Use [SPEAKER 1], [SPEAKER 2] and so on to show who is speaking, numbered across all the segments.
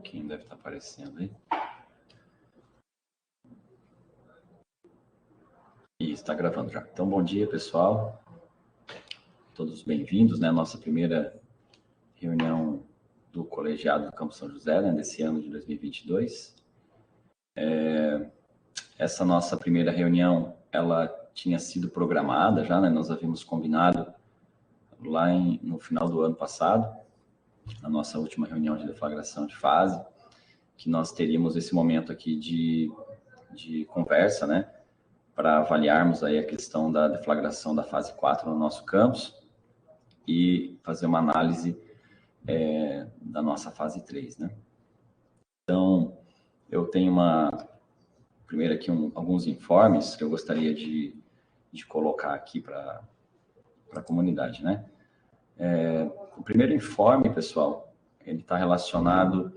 [SPEAKER 1] pouquinho, deve estar aparecendo aí. E está gravando já. Então, bom dia, pessoal. Todos bem-vindos, né? À nossa primeira reunião do colegiado do Campo São José, né? Desse ano de 2022. Essa nossa primeira reunião, ela tinha sido programada já, né? Nós havíamos combinado lá no final do ano passado, na nossa última reunião de deflagração de fase, que nós teríamos esse momento aqui de conversa, né? Para avaliarmos aí a questão da deflagração da fase 4 no nosso campus e fazer uma análise da nossa fase 3, né? Então, eu tenho primeiro aqui alguns informes que eu gostaria de colocar aqui para a comunidade, né? O primeiro informe, pessoal, ele está relacionado,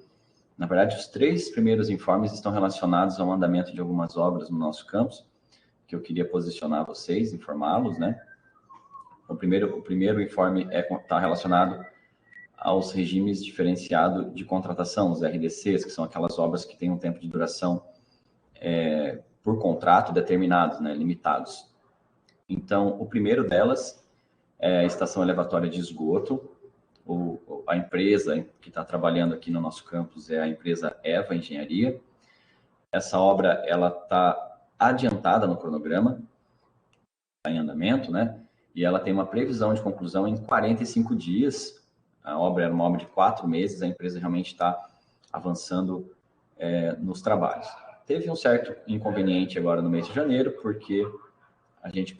[SPEAKER 1] na verdade, os 3 primeiros informes estão relacionados ao andamento de algumas obras no nosso campus, que eu queria posicionar vocês, informá-los, né? O primeiro informe está relacionado aos regimes diferenciados de contratação, os RDCs, que são aquelas obras que têm um tempo de duração por contrato determinados, né, limitados. Então, o primeiro delas é a estação elevatória de esgoto. A empresa que está trabalhando aqui no nosso campus é a empresa EVA Engenharia. Essa obra ela está adiantada no cronograma, está em andamento, né? E ela tem uma previsão de conclusão em 45 dias. A obra era uma obra de 4 meses, a empresa realmente está avançando nos trabalhos. Teve um certo inconveniente agora no mês de janeiro, porque a gente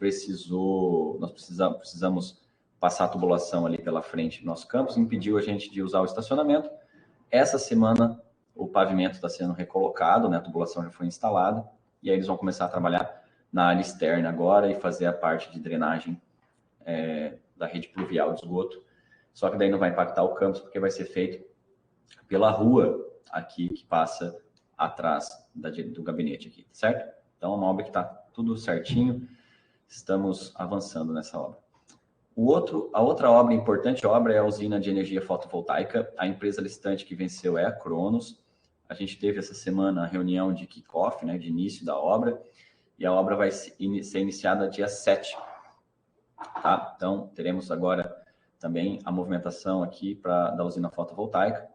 [SPEAKER 1] nós precisamos passar a tubulação ali pela frente do nosso campus, impediu a gente de usar o estacionamento. Essa semana o pavimento está sendo recolocado, né? A tubulação já foi instalada, e aí eles vão começar a trabalhar na área externa agora e fazer a parte de drenagem da rede pluvial de esgoto. Só que daí não vai impactar o campus, porque vai ser feito pela rua aqui que passa atrás do gabinete aqui, certo? Então, é uma obra que está tudo certinho, estamos avançando nessa obra. A outra obra, importante obra, é a usina de energia fotovoltaica. A empresa licitante que venceu é a Cronos. A gente teve essa semana a reunião de kick-off, né, de início da obra, e a obra vai ser iniciada dia 7. Tá? Então, teremos agora também a movimentação aqui da usina fotovoltaica,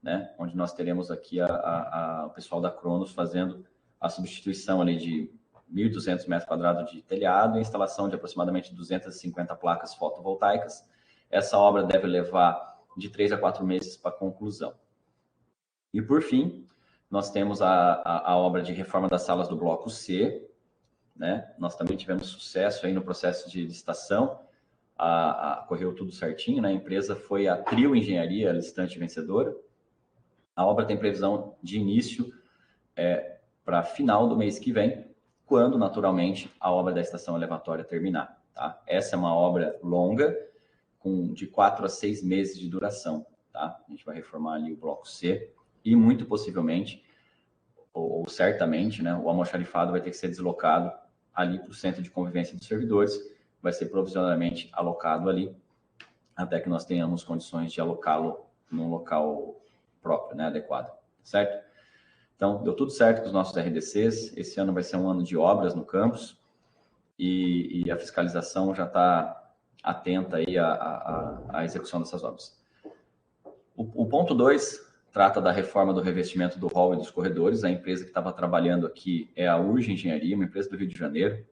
[SPEAKER 1] né? Onde nós teremos aqui o pessoal da Cronos fazendo a substituição ali de 1.200 metros quadrados de telhado e instalação de aproximadamente 250 placas fotovoltaicas. Essa obra deve levar de 3 a 4 meses para conclusão. E, por fim, nós temos a obra de reforma das salas do Bloco C, né? Nós também tivemos sucesso aí no processo de licitação, correu tudo certinho, né? A empresa foi a Trio Engenharia, a licitante vencedora. A obra tem previsão de início para final do mês que vem, quando, naturalmente, a obra da estação elevatória terminar. Tá? Essa é uma obra longa, de 4 a 6 meses de duração. Tá? A gente vai reformar ali o Bloco C e, muito possivelmente, ou certamente, né, o almoxarifado vai ter que ser deslocado ali para o centro de convivência dos servidores, vai ser provisoriamente alocado ali, até que nós tenhamos condições de alocá-lo num local próprio, né, adequado, certo? Então, deu tudo certo com os nossos RDCs. Esse ano vai ser um ano de obras no campus e a fiscalização já está atenta aí à execução dessas obras. O ponto 2 trata da reforma do revestimento do hall e dos corredores. A empresa que estava trabalhando aqui é a Urge Engenharia, uma empresa do Rio de Janeiro.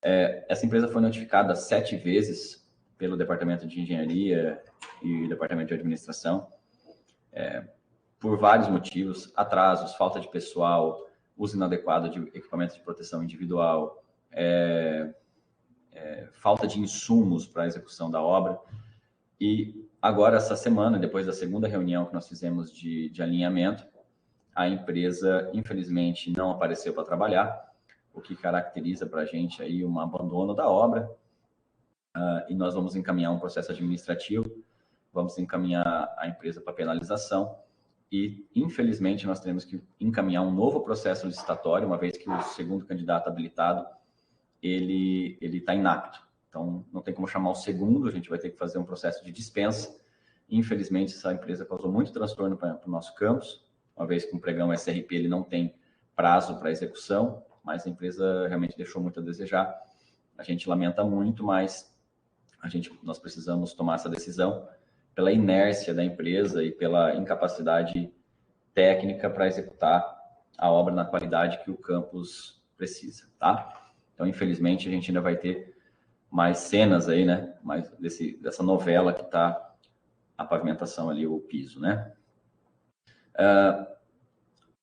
[SPEAKER 1] Essa empresa foi notificada 7 vezes pelo Departamento de Engenharia e Departamento de Administração, por vários motivos: atrasos, falta de pessoal, uso inadequado de equipamentos de proteção individual, falta de insumos para a execução da obra. E agora, essa semana, depois da segunda reunião que nós fizemos de alinhamento, a empresa, infelizmente, não apareceu para trabalhar, o que caracteriza para a gente aí um abandono da obra, e nós vamos encaminhar um processo administrativo, vamos encaminhar a empresa para penalização, e, infelizmente, nós teremos que encaminhar um novo processo licitatório, uma vez que o segundo candidato habilitado, ele está inapto. Então, não tem como chamar o segundo, a gente vai ter que fazer um processo de dispensa, Infelizmente, essa empresa causou muito transtorno para o nosso campus, uma vez que um pregão SRP ele não tem prazo para execução, mas a empresa realmente deixou muito a desejar. A gente lamenta muito, mas nós precisamos tomar essa decisão pela inércia da empresa e pela incapacidade técnica para executar a obra na qualidade que o campus precisa, tá? Então, infelizmente, a gente ainda vai ter mais cenas aí, né? Mais dessa novela que está a pavimentação ali, o piso, né?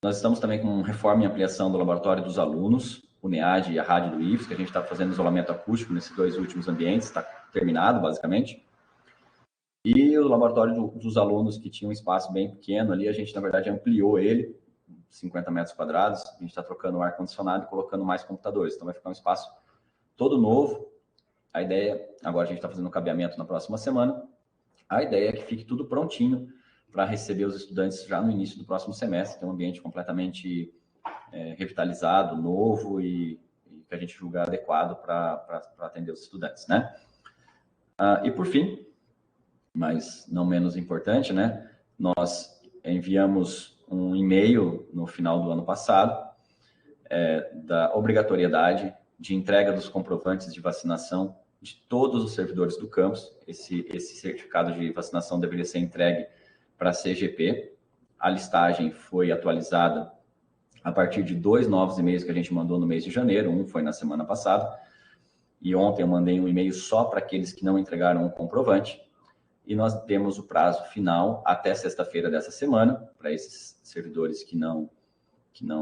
[SPEAKER 1] Nós estamos também com reforma e ampliação do laboratório dos alunos, o NEAD e a rádio do IFES, que a gente está fazendo isolamento acústico nesses 2 últimos ambientes, está terminado, basicamente. E o laboratório dos alunos, que tinha um espaço bem pequeno ali, a gente, na verdade, ampliou ele, 50 metros quadrados, a gente está trocando o ar-condicionado e colocando mais computadores, então vai ficar um espaço todo novo. A ideia, agora a gente está fazendo o cabeamento na próxima semana, a ideia é que fique tudo prontinho para receber os estudantes já no início do próximo semestre, ter um ambiente completamente revitalizado, novo e que a gente julgar adequado para atender os estudantes, né? E por fim, mas não menos importante, né? Nós enviamos um e-mail no final do ano passado da obrigatoriedade de entrega dos comprovantes de vacinação de todos os servidores do campus. Esse certificado de vacinação deveria ser entregue para a CGP. A listagem foi atualizada a partir de 2 novos e-mails que a gente mandou no mês de janeiro. Um foi na semana passada. E ontem eu mandei um e-mail só para aqueles que não entregaram o comprovante. E nós temos o prazo final até sexta-feira dessa semana, para esses servidores que não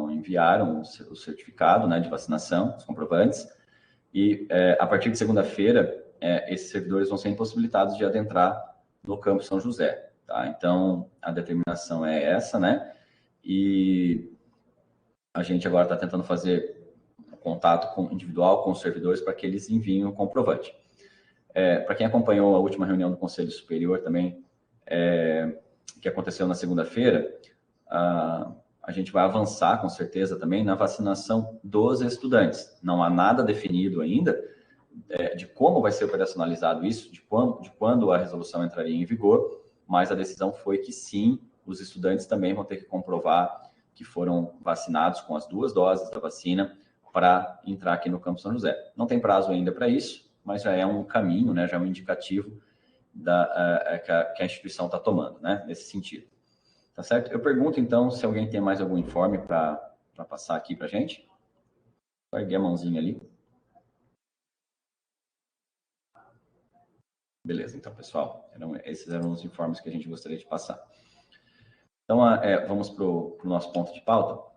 [SPEAKER 1] enviaram o certificado, né, de vacinação, os comprovantes. E a partir de segunda-feira, esses servidores vão ser impossibilitados de adentrar no campus São José. Tá? Então, a determinação é essa, né? E a gente agora está tentando fazer contato individual com os servidores para que eles enviem o comprovante. Para quem acompanhou a última reunião do Conselho Superior também, que aconteceu na segunda-feira, a gente vai avançar com certeza também na vacinação dos estudantes. Não há nada definido ainda de como vai ser operacionalizado isso, de quando a resolução entraria em vigor, mas a decisão foi que sim, os estudantes também vão ter que comprovar que foram vacinados com as 2 doses da vacina para entrar aqui no Campus São José. Não tem prazo ainda para isso, mas já é um caminho, né, já é um indicativo que a instituição está tomando, né, nesse sentido. Tá certo? Eu pergunto, então, se alguém tem mais algum informe para passar aqui para a gente. Só erguer a mãozinha ali. Beleza, então, pessoal, esses eram os informes que a gente gostaria de passar. Então, vamos para o nosso ponto de pauta,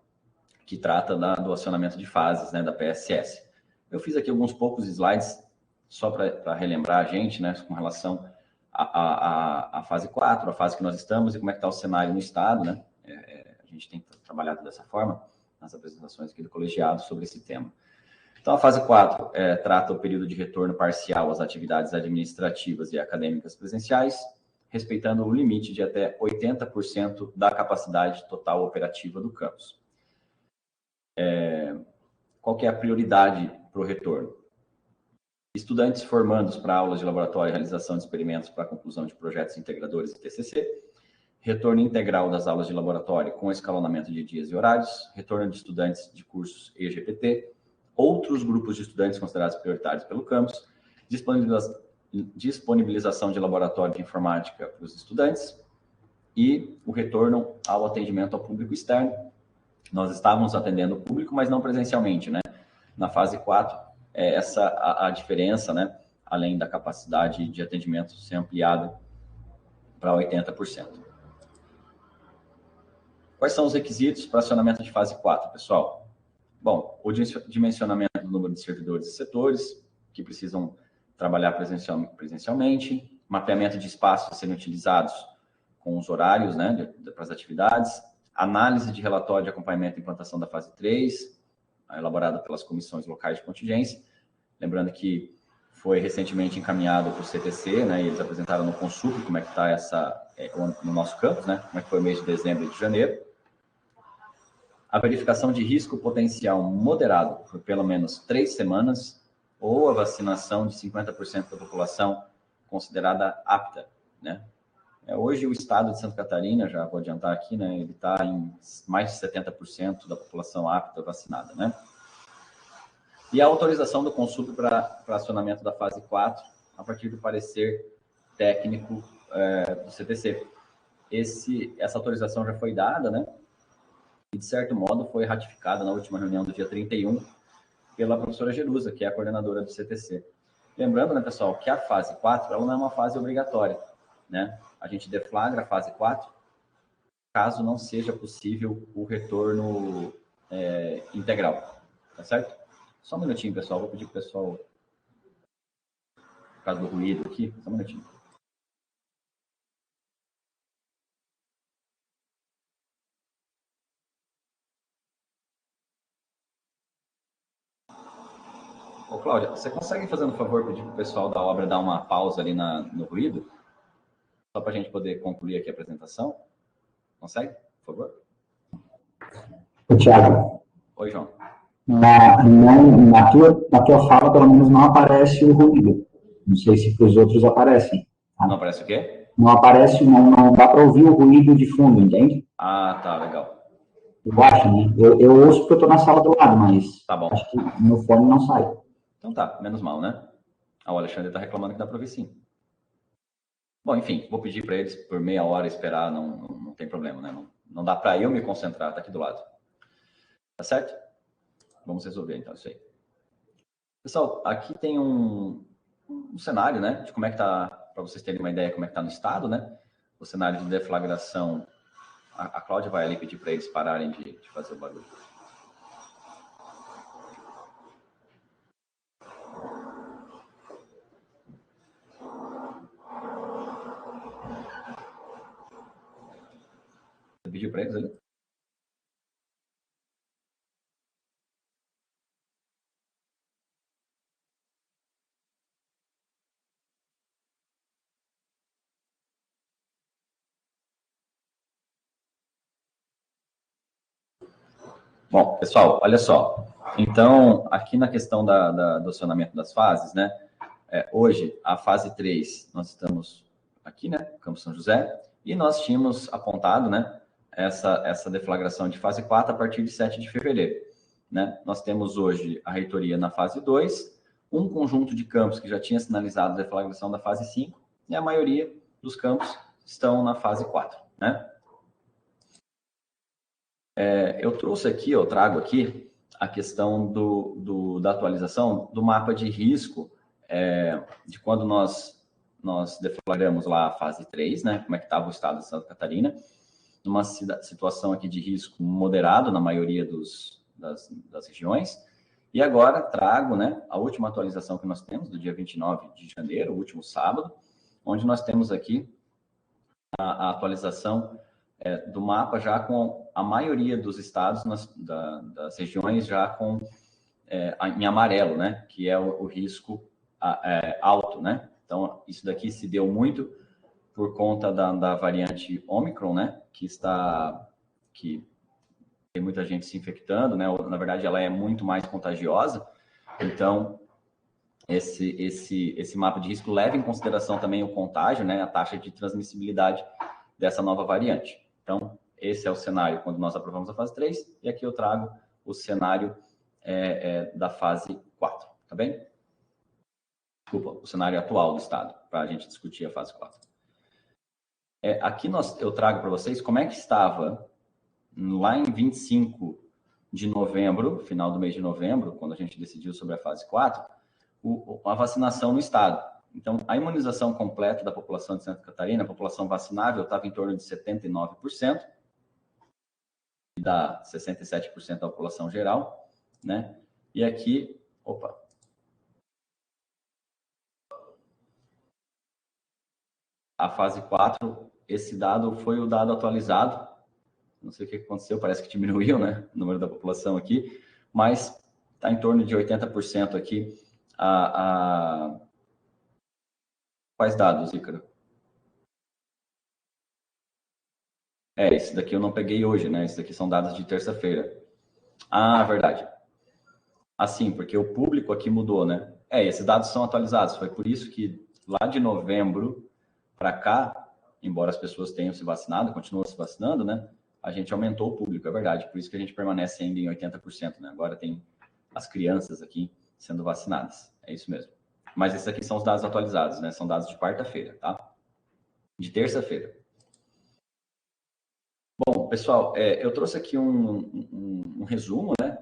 [SPEAKER 1] que trata do acionamento de fases, né, da PSS. Eu fiz aqui alguns poucos slides, só para relembrar a gente, né, com relação à fase 4, a fase que nós estamos e como é que está o cenário no Estado, né? A gente tem trabalhado dessa forma nas apresentações aqui do colegiado sobre esse tema. Então, a fase 4 trata o período de retorno parcial às atividades administrativas e acadêmicas presenciais, respeitando o limite de até 80% da capacidade total operativa do campus. Qual que é a prioridade para o retorno? Estudantes formandos para aulas de laboratório e realização de experimentos para a conclusão de projetos integradores e TCC, retorno integral das aulas de laboratório com escalonamento de dias e horários, retorno de estudantes de cursos EGPT, outros grupos de estudantes considerados prioritários pelo campus, disponibilização de laboratório de informática para os estudantes e o retorno ao atendimento ao público externo. Nós estávamos atendendo o público, mas não presencialmente, né? Na fase 4, essa a diferença, né? Além da capacidade de atendimento ser ampliada para 80%. Quais são os requisitos para acionamento de fase 4, pessoal? Bom, o dimensionamento do número de servidores e setores que precisam trabalhar presencialmente, mapeamento de espaços a serem utilizados com os horários, né, para as atividades, análise de relatório de acompanhamento e implantação da fase 3, elaborada pelas comissões locais de contingência. Lembrando que foi recentemente encaminhado para o CTC, né, e eles apresentaram no Consup como é que está no nosso campus, né, como é que foi o mês de dezembro e de janeiro. A verificação de risco potencial moderado por pelo menos 3 semanas ou a vacinação de 50% da população considerada apta, né, Hoje o estado de Santa Catarina, já vou adiantar aqui, né, ele está em mais de 70% da população apta vacinada, né? E a autorização do consulta para acionamento da fase 4, a partir do parecer técnico do CTC. Essa autorização já foi dada, né? E, de certo modo, foi ratificada na última reunião do dia 31 pela professora Jerusa, que é a coordenadora do CTC. Lembrando, né, pessoal, que a fase 4, ela não é uma fase obrigatória, né? A gente deflagra a fase 4, caso não seja possível o retorno integral, tá certo? Só um minutinho, pessoal, vou pedir para o pessoal, por causa do ruído aqui, só um minutinho. Ô, Cláudia, você consegue, fazendo um favor, pedir para o pessoal da obra dar uma pausa ali no ruído? Só para a gente poder concluir aqui a apresentação? Consegue, por favor?
[SPEAKER 2] Ô, Thiago.
[SPEAKER 1] Oi, João.
[SPEAKER 2] Na tua fala, pelo menos, não aparece o ruído. Não sei se para os outros aparecem.
[SPEAKER 1] Não aparece o quê?
[SPEAKER 2] Não aparece, não dá para ouvir o ruído de fundo, entende?
[SPEAKER 1] Ah, tá, legal.
[SPEAKER 2] Eu acho, né? Eu ouço porque eu estou na sala do lado, mas
[SPEAKER 1] tá bom.
[SPEAKER 2] Acho que no fone não sai.
[SPEAKER 1] Então tá, menos mal, né? O Alexandre está reclamando que dá para ouvir sim. Bom, enfim, vou pedir para eles por meia hora esperar, não tem problema, né? Não dá para eu me concentrar, tá aqui do lado. Tá certo? Vamos resolver então isso aí. Pessoal, aqui tem um cenário, né? De como é que tá, para vocês terem uma ideia como é que tá no estado, né? O cenário de deflagração. A Cláudia vai ali pedir para eles pararem de fazer o barulho. Você pediu para eles ali? Bom, pessoal, olha só. Então, aqui na questão do acionamento das fases, né? Hoje, a fase 3, nós estamos aqui, né? Campo São José, e nós tínhamos apontado, né? Essa deflagração de fase 4 a partir de 7 de fevereiro, né? Nós temos hoje a reitoria na fase 2, um conjunto de campos que já tinha sinalizado a deflagração da fase 5, e a maioria dos campos estão na fase 4, né? Eu trouxe aqui, eu trago aqui a questão da atualização do mapa de risco de quando nós deflagramos lá a fase 3, né? Como é que estava o estado de Santa Catarina, numa situação aqui de risco moderado na maioria das regiões. E agora trago, né, a última atualização que nós temos, do dia 29 de janeiro, o último sábado, onde nós temos aqui a atualização do mapa já com a maioria dos estados das regiões já com em amarelo, né, que é o risco alto, né? Então, isso daqui se deu muito por conta da variante Omicron, né, que tem muita gente se infectando, né? Na verdade, ela é muito mais contagiosa. Então, esse mapa de risco leva em consideração também o contágio, né, a taxa de transmissibilidade dessa nova variante. Então, esse é o cenário quando nós aprovamos a fase 3, e aqui eu trago o cenário da fase 4, tá bem? Desculpa, o cenário atual do estado, para a gente discutir a fase 4. Aqui eu trago para vocês como é que estava lá em 25 de novembro, final do mês de novembro, quando a gente decidiu sobre a fase 4, a vacinação no estado. Então, a imunização completa da população de Santa Catarina, a população vacinável, estava em torno de 79%, e dá 67% da população geral, né? E aqui, a fase 4, esse dado foi o dado atualizado. Não sei o que aconteceu, parece que diminuiu, né, o número da população aqui, mas está em torno de 80% aqui. Quais dados, Ícaro? Esse daqui eu não peguei hoje, né? Esse daqui são dados de terça-feira. Ah, verdade. Assim, porque o público aqui mudou, né? Esses dados são atualizados. Foi por isso que lá de novembro para cá, embora as pessoas tenham se vacinado, continuam se vacinando, né? A gente aumentou o público, é verdade, por isso que a gente permanece ainda em 80%, né? Agora tem as crianças aqui sendo vacinadas, é isso mesmo. Mas esses aqui são os dados atualizados, né? São dados de quarta-feira, tá? De terça-feira. Bom, pessoal, eu trouxe aqui um resumo, né,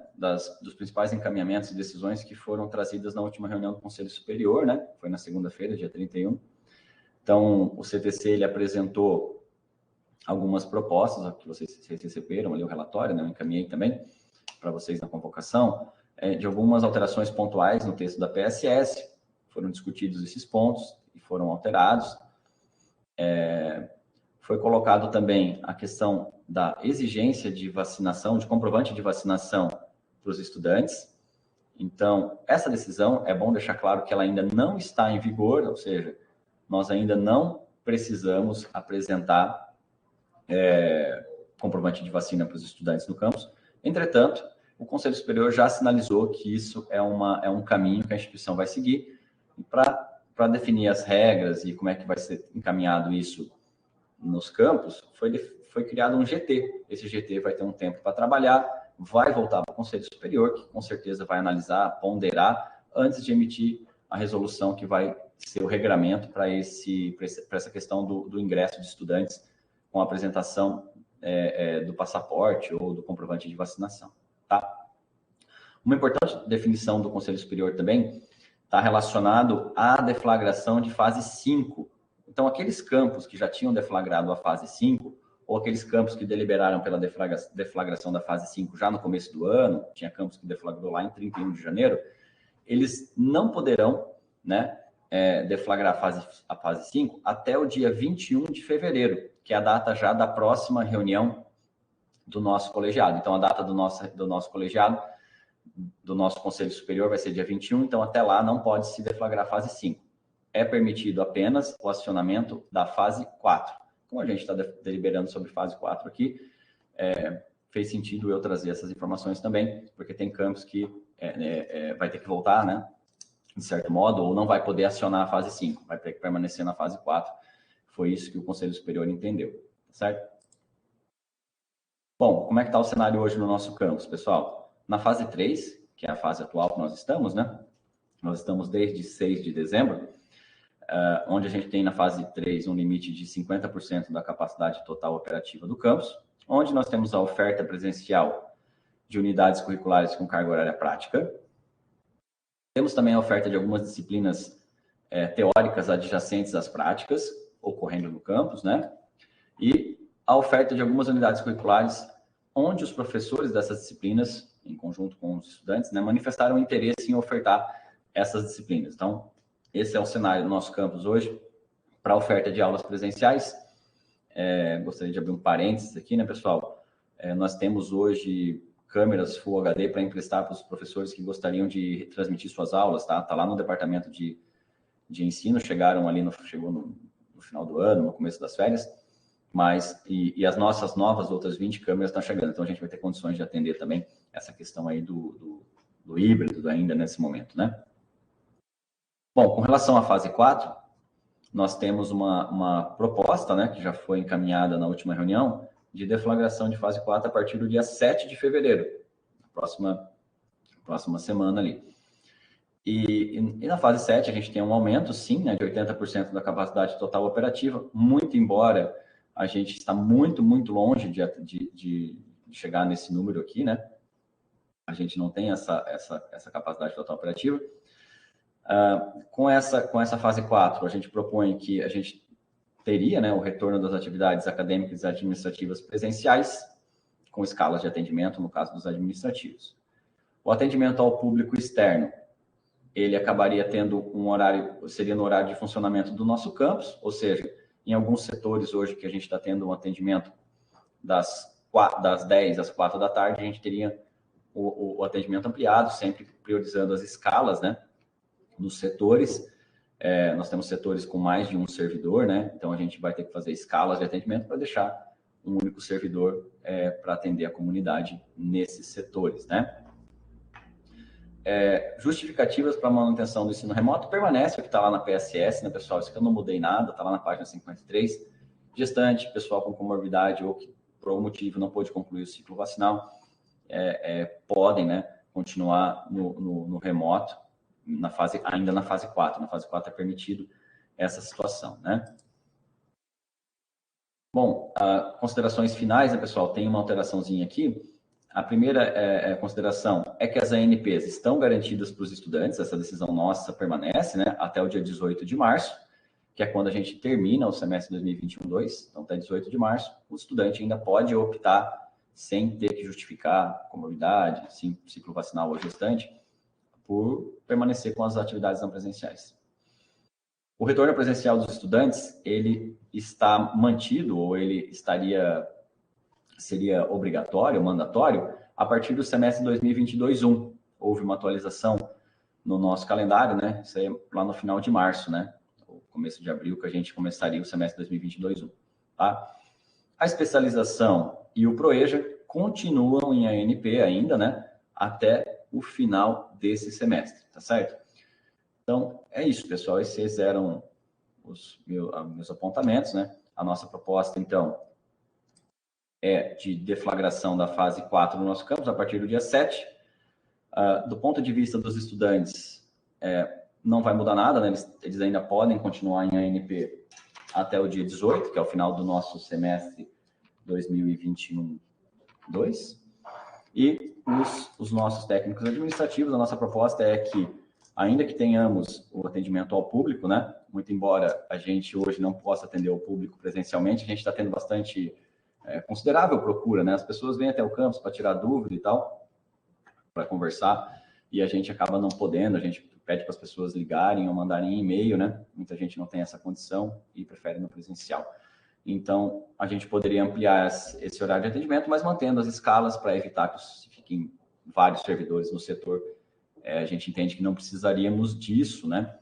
[SPEAKER 1] dos principais encaminhamentos e decisões que foram trazidas na última reunião do Conselho Superior, né? Foi na segunda-feira, dia 31. Então, o CTC, ele apresentou algumas propostas, que vocês receberam ali o relatório, né? Eu encaminhei também para vocês na convocação, de algumas alterações pontuais no texto da PSS. Foram discutidos esses pontos e foram alterados. Foi colocado também a questão da exigência de vacinação, de comprovante de vacinação para os estudantes. Então, essa decisão, é bom deixar claro que ela ainda não está em vigor, ou seja, nós ainda não precisamos apresentar comprovante de vacina para os estudantes no campus. Entretanto, o Conselho Superior já sinalizou que isso é um caminho que a instituição vai seguir para definir as regras e como é que vai ser encaminhado isso nos campos, foi criado um GT. Esse GT vai ter um tempo para trabalhar, vai voltar para o Conselho Superior, que com certeza vai analisar, ponderar, antes de emitir a resolução que vai ser o regramento para essa questão do ingresso de estudantes com a apresentação do passaporte ou do comprovante de vacinação. Tá? Uma importante definição do Conselho Superior também está relacionado à deflagração de fase 5. Então, aqueles campos que já tinham deflagrado a fase 5, ou aqueles campos que deliberaram pela deflagração da fase 5 já no começo do ano, tinha campos que deflagrou lá em 31 de janeiro, eles não poderão, né, deflagrar a fase 5 até o dia 21 de fevereiro, que é a data já da próxima reunião do nosso colegiado. Então, a data do nosso colegiado, do nosso Conselho Superior, vai ser dia 21, então até lá não pode se deflagrar a fase 5. É permitido apenas o acionamento da fase 4. Como a gente está deliberando sobre fase 4 aqui, fez sentido eu trazer essas informações também, porque tem campos que vai ter que voltar, né, de certo modo, ou não vai poder acionar a fase 5, vai ter que permanecer na fase 4. Foi isso que o Conselho Superior entendeu, certo? Bom, como é que está o cenário hoje no nosso campus, pessoal? Na fase 3, que é a fase atual que nós estamos, né? Nós estamos desde 6 de dezembro, onde a gente tem na fase 3 um limite de 50% da capacidade total operativa do campus, onde nós temos a oferta presencial de unidades curriculares com carga horária prática. Temos também a oferta de algumas disciplinas teóricas adjacentes às práticas, ocorrendo no campus, né? E a oferta de algumas unidades curriculares, onde os professores dessas disciplinas, em conjunto com os estudantes, né, manifestaram interesse em ofertar essas disciplinas. Então, esse é o cenário do nosso campus hoje para a oferta de aulas presenciais. Gostaria de abrir um parênteses aqui, né, pessoal? Nós temos hoje câmeras Full HD para emprestar para os professores que gostariam de transmitir suas aulas, tá? Está lá no departamento de ensino, chegou no final do ano, no começo das férias, mas e as nossas novas outras 20 câmeras estão chegando, então a gente vai ter condições de atender também essa questão aí do híbrido ainda nesse momento, né? Bom, com relação à fase 4, nós temos uma proposta, né, que já foi encaminhada na última reunião, de deflagração de fase 4 a partir do dia 7 de fevereiro, próxima semana ali. E na fase 7 a gente tem um aumento, sim, né, de 80% da capacidade total operativa, muito embora a gente está muito, muito longe de chegar nesse número aqui, né? A gente não tem essa capacidade total operativa. Com essa fase 4, a gente propõe que a gente teria, né, o retorno das atividades acadêmicas e administrativas presenciais, com escalas de atendimento, no caso dos administrativos. O atendimento ao público externo, ele acabaria tendo seria no horário de funcionamento do nosso campus, ou seja, em alguns setores hoje que a gente está tendo um atendimento das 10 às 4 da tarde, a gente teria o atendimento ampliado, sempre priorizando as escalas, né, nos setores. Nós temos setores com mais de um servidor, né, então a gente vai ter que fazer escalas de atendimento para deixar um único servidor para atender a comunidade nesses setores, né. Justificativas para a manutenção do ensino remoto permanece o que está lá na PSS, né, pessoal? Isso que eu não mudei nada, está lá na página 53, gestante, pessoal com comorbidade ou que por algum motivo não pôde concluir o ciclo vacinal, podem, né, continuar no remoto, ainda na fase 4. Na fase 4 é permitido essa situação, né? Bom, considerações finais, né, pessoal? Tem uma alteraçãozinha aqui. A primeira consideração é que as ANPs estão garantidas para os estudantes, essa decisão nossa permanece, né, até o dia 18 de março, que é quando a gente termina o semestre 2021-2, então até 18 de março, o estudante ainda pode optar, sem ter que justificar comorbidade, ciclo vacinal ou gestante, por permanecer com as atividades não presenciais. O retorno presencial dos estudantes, ele está mantido, ou ele seria obrigatório, mandatório, a partir do semestre 2022-1. Houve uma atualização no nosso calendário, né? Isso aí lá no final de março, né? O começo de abril, que a gente começaria o semestre 2022-1, tá? A especialização e o ProEja continuam em ANP ainda, né? Até o final desse semestre, tá certo? Então, é isso, pessoal. Esses eram os meus apontamentos, né? A nossa proposta, então, é de deflagração da fase 4 no nosso campus, a partir do dia 7. Do ponto de vista dos estudantes, não vai mudar nada, né? Eles ainda podem continuar em ANP até o dia 18, que é o final do nosso semestre 2021-2. E os nossos técnicos administrativos, a nossa proposta é que, ainda que tenhamos o atendimento ao público, né? Muito embora a gente hoje não possa atender o público presencialmente, a gente está tendo bastante considerável procura, né? As pessoas vêm até o campus para tirar dúvida e tal, para conversar, e a gente acaba não podendo, a gente pede para as pessoas ligarem ou mandarem e-mail, né? Muita gente não tem essa condição e prefere no presencial. Então, a gente poderia ampliar esse horário de atendimento, mas mantendo as escalas para evitar que fiquem vários servidores no setor. A gente entende que não precisaríamos disso, né?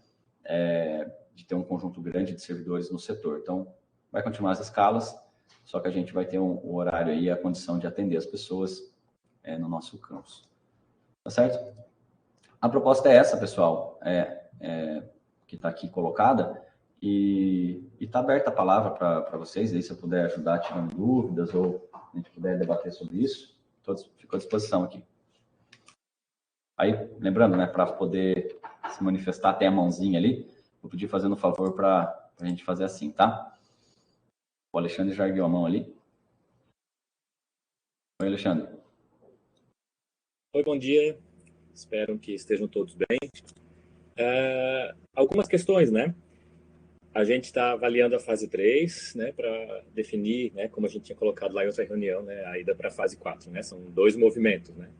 [SPEAKER 1] De ter um conjunto grande de servidores no setor. Então, vai continuar as escalas, só que a gente vai ter um horário aí, a condição de atender as pessoas no nosso campus. Tá certo? A proposta é essa, pessoal, que está aqui colocada, e está aberta a palavra para vocês, aí, se eu puder ajudar tirando dúvidas, ou a gente puder debater sobre isso, todos fico à disposição aqui. Aí, lembrando, né, para poder se manifestar, tem a mãozinha ali, vou pedir fazendo um favor para a gente fazer assim, tá? O Alexandre já ergueu a mão ali. Oi, Alexandre.
[SPEAKER 3] Oi, bom dia. Espero que estejam todos bem. Algumas questões, né? A gente está avaliando a fase 3, né, para definir, né, como a gente tinha colocado lá em outra reunião, né, a ida para a fase 4, né? São 2 movimentos, né?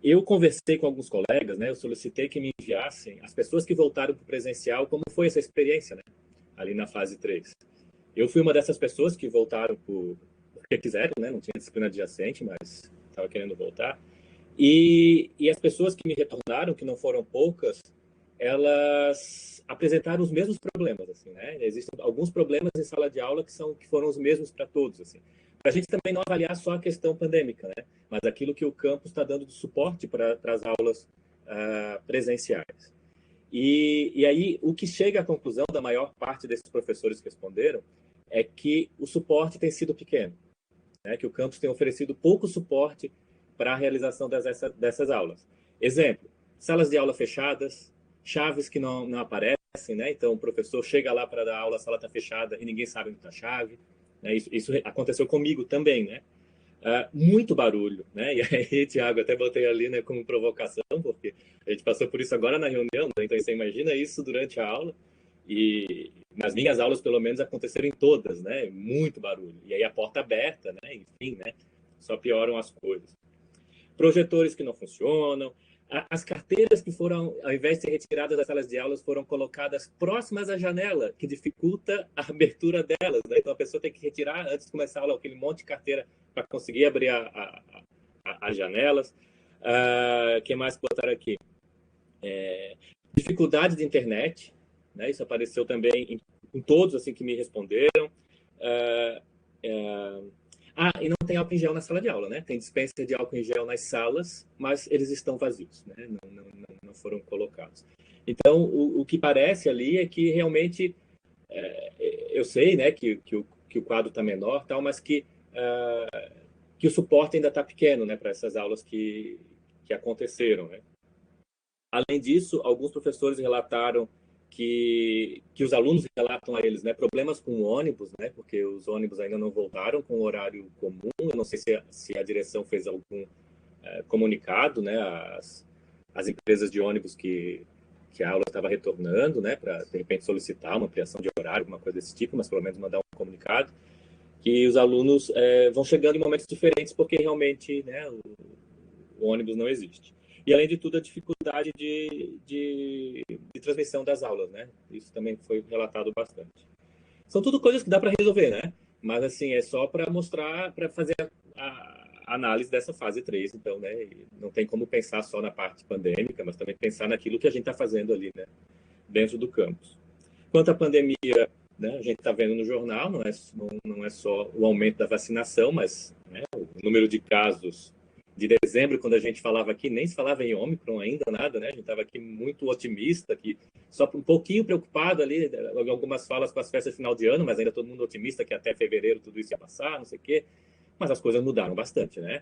[SPEAKER 3] Eu conversei com alguns colegas, né? Eu solicitei que me enviassem as pessoas que voltaram para o presencial, como foi essa experiência, né? Ali na fase 3. Eu fui uma dessas pessoas que voltaram porque quiseram, né? Não tinha disciplina adjacente, mas estava querendo voltar. E as pessoas que me retornaram, que não foram poucas, elas apresentaram os mesmos problemas, assim, né? Existem alguns problemas em sala de aula que foram os mesmos para todos, assim. Para a gente também não avaliar só a questão pandêmica, né? Mas aquilo que o campus está dando de suporte para as aulas presenciais. E aí, o que chega à conclusão da maior parte desses professores que responderam é que o suporte tem sido pequeno, né? Que o campus tem oferecido pouco suporte para a realização dessas aulas. Exemplo, salas de aula fechadas, chaves que não aparecem, né? Então, o professor chega lá para dar aula, a sala está fechada e ninguém sabe onde está a chave. Né? Isso aconteceu comigo também, né? Muito barulho, né? E aí, Tiago, até botei ali, né, como provocação, porque a gente passou por isso agora na reunião, né? Então você imagina isso durante a aula, e nas minhas aulas, pelo menos, aconteceram em todas, né? Muito barulho. E aí a porta aberta, né? Enfim, né? Só pioram as coisas. Projetores que não funcionam, as carteiras que foram, ao invés de ser retiradas das salas de aulas, foram colocadas próximas à janela, que dificulta a abertura delas, né? Então a pessoa tem que retirar antes de começar a aula aquele monte de carteira para conseguir abrir as janelas. Que mais botaram aqui? Dificuldade de internet, né? Isso apareceu também em todos assim que me responderam. E não tem álcool em gel na sala de aula, né? Tem dispensa de álcool em gel nas salas, mas eles estão vazios, né? Não foram colocados. Então, o que parece ali é que realmente eu sei, né, que o quadro está menor, tal, mas que o suporte ainda está pequeno, né, para essas aulas que aconteceram, né. Além disso, alguns professores relataram que os alunos relatam a eles, né, problemas com o ônibus, né, porque os ônibus ainda não voltaram com o horário comum. Eu não sei se a direção fez algum comunicado, né, às empresas de ônibus que a aula estava retornando, né, para de repente solicitar uma ampliação de horário, alguma coisa desse tipo, mas pelo menos mandar um comunicado, que os alunos vão chegando em momentos diferentes porque realmente, né, o ônibus não existe. E, além de tudo, a dificuldade de transmissão das aulas, né? Isso também foi relatado bastante. São tudo coisas que dá para resolver, né? Mas, assim, é só para mostrar, para fazer a análise dessa fase 3, então, né? E não tem como pensar só na parte pandêmica, mas também pensar naquilo que a gente está fazendo ali, né? Dentro do campus. Quanto à pandemia, né, a gente está vendo no jornal, não é só o aumento da vacinação, mas, né, o número de casos de dezembro, quando a gente falava aqui, nem se falava em Ômicron ainda, nada, né? A gente estava aqui muito otimista, aqui, só um pouquinho preocupado ali, algumas falas com as festas de final de ano, mas ainda todo mundo otimista que até fevereiro tudo isso ia passar, não sei o quê. Mas as coisas mudaram bastante, né?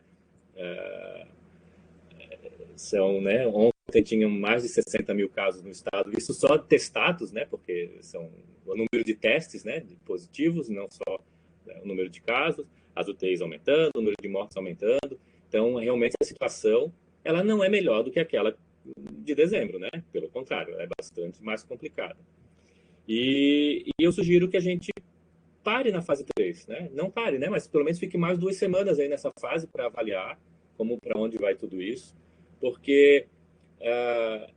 [SPEAKER 3] Né, ontem tinham mais de 60 mil casos no estado, isso só testados, né, porque são o número de testes, né, de positivos, não só, né, o número de casos, as UTIs aumentando, o número de mortes aumentando. Então, realmente, a situação ela não é melhor do que aquela de dezembro, né? Pelo contrário, é bastante mais complicada. E eu sugiro que a gente pare na fase 3, né? Não pare, né? Mas pelo menos fique mais 2 semanas aí nessa fase para avaliar para onde vai tudo isso, porque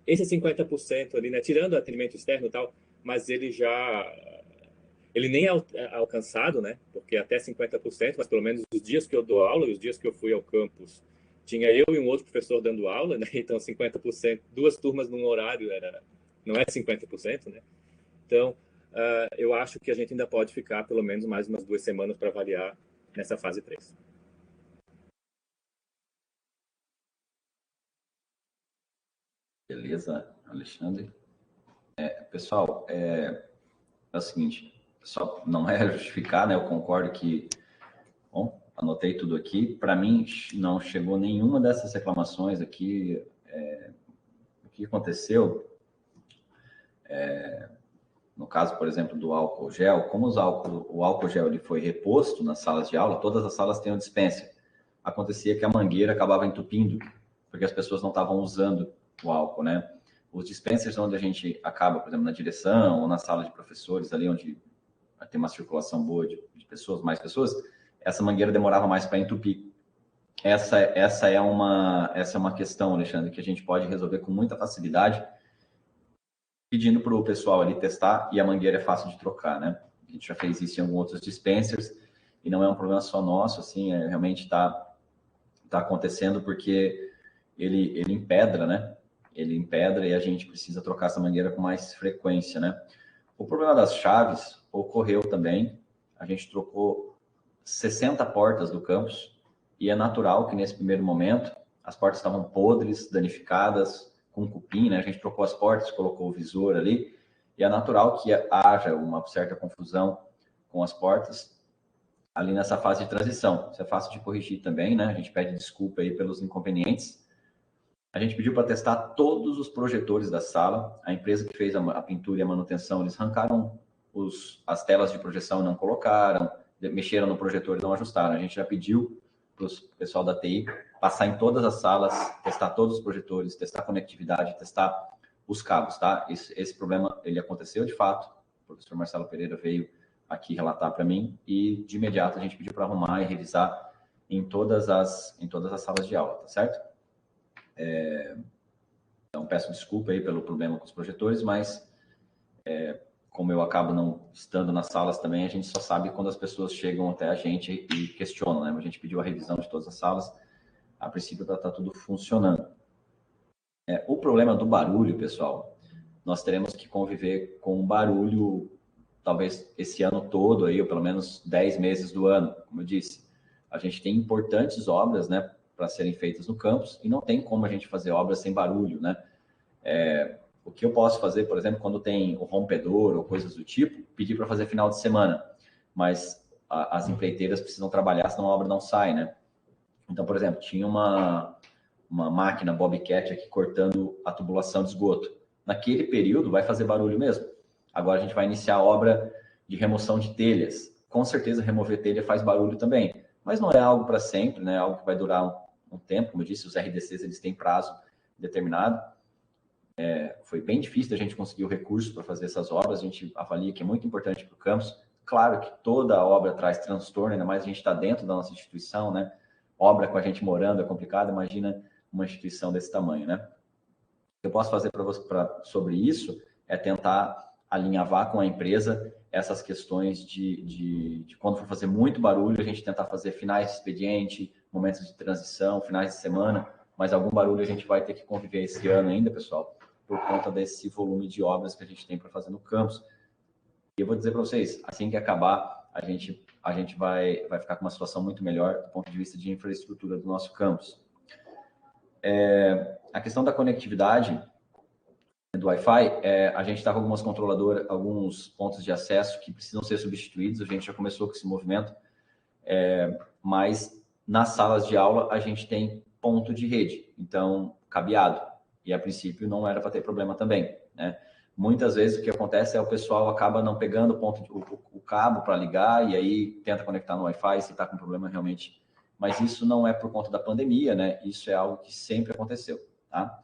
[SPEAKER 3] esse 50% ali, né? Tirando o atendimento externo e tal, mas ele nem é alcançado, né? Porque até 50%, mas pelo menos os dias que eu dou aula e os dias que eu fui ao campus, tinha eu e um outro professor dando aula, né? Então 50%, 2 turmas num horário não é 50%, né? Então, eu acho que a gente ainda pode ficar pelo menos mais umas 2 semanas para avaliar nessa fase 3.
[SPEAKER 1] Beleza, Alexandre. Pessoal, é o seguinte, só não é justificar, né? Eu concordo que, bom, anotei tudo aqui. Para mim, não chegou nenhuma dessas reclamações aqui. O que aconteceu, no caso, por exemplo, do álcool gel, como o álcool gel ele foi reposto nas salas de aula, todas as salas têm um dispenser. Acontecia que a mangueira acabava entupindo, porque as pessoas não estavam usando o álcool, né? Os dispensers onde a gente acaba, por exemplo, na direção ou na sala de professores, ali onde tem uma circulação boa de pessoas, mais pessoas, essa mangueira demorava mais para entupir. Essa é uma questão, Alexandre, que a gente pode resolver com muita facilidade, pedindo para o pessoal ali testar, e a mangueira é fácil de trocar, né? A gente já fez isso em alguns outros dispensers, e não é um problema só nosso, assim, realmente está acontecendo porque ele empedra, né? Ele empedra e a gente precisa trocar essa mangueira com mais frequência, né? O problema das chaves ocorreu também, a gente trocou 60 portas do campus, e é natural que nesse primeiro momento as portas estavam podres, danificadas, com cupim, né? A gente trocou as portas, colocou o visor ali, e é natural que haja uma certa confusão com as portas ali nessa fase de transição. Isso é fácil de corrigir também, né? A gente pede desculpa aí pelos inconvenientes. A gente pediu para testar todos os projetores da sala. A empresa que fez a pintura e a manutenção, eles arrancaram as telas de projeção e não colocaram, mexeram no projetor e não ajustaram. A gente já pediu para o pessoal da TI passar em todas as salas, testar todos os projetores, testar a conectividade, testar os cabos, tá? Esse problema, ele aconteceu de fato. O professor Marcelo Pereira veio aqui relatar para mim e de imediato a gente pediu para arrumar e revisar em todas as salas de aula, tá certo? Então peço desculpa aí pelo problema com os projetores, mas como eu acabo não estando nas salas também, a gente só sabe quando as pessoas chegam até a gente e questionam, né? A gente pediu a revisão de todas as salas, a princípio está tudo funcionando. O problema do barulho, pessoal, nós teremos que conviver com o barulho talvez esse ano todo, aí, ou pelo menos 10 meses do ano. Como eu disse, a gente tem importantes obras, né, para serem feitas no campus, e não tem como a gente fazer obras sem barulho, né? O que eu posso fazer, por exemplo, quando tem o rompedor ou coisas do tipo, pedir para fazer final de semana, mas as empreiteiras precisam trabalhar, senão a obra não sai, né? Então, por exemplo, tinha uma máquina Bobcat aqui cortando a tubulação de esgoto. Naquele período vai fazer barulho mesmo. Agora a gente vai iniciar a obra de remoção de telhas. Com certeza remover telha faz barulho também, mas não é algo para sempre, né? É algo que vai durar um tempo. Como eu disse, os RDCs eles têm prazo determinado. Foi bem difícil a gente conseguir o recurso para fazer essas obras. A gente avalia que é muito importante para o campus. Claro que toda obra traz transtorno, ainda mais a gente está dentro da nossa instituição, né? Obra com a gente morando é complicado, imagina uma instituição desse tamanho, né? O que eu posso fazer sobre isso é tentar alinhavar com a empresa essas questões de quando for fazer muito barulho, a gente tentar fazer finais de expediente, momentos de transição, finais de semana, mas algum barulho a gente vai ter que conviver esse ano ainda, pessoal, por conta desse volume de obras que a gente tem para fazer no campus. E eu vou dizer para vocês, assim que acabar, a gente vai ficar com uma situação muito melhor do ponto de vista de infraestrutura do nosso campus. A questão da conectividade do Wi-Fi, a gente está com algumas controladoras, alguns pontos de acesso que precisam ser substituídos, a gente já começou com esse movimento, mas nas salas de aula a gente tem ponto de rede, então cabeado, e a princípio não era para ter problema também, né? Muitas vezes o que acontece é o pessoal acaba não pegando o cabo para ligar e aí tenta conectar no Wi-Fi se está com problema realmente. Mas isso não é por conta da pandemia, né? Isso é algo que sempre aconteceu, tá?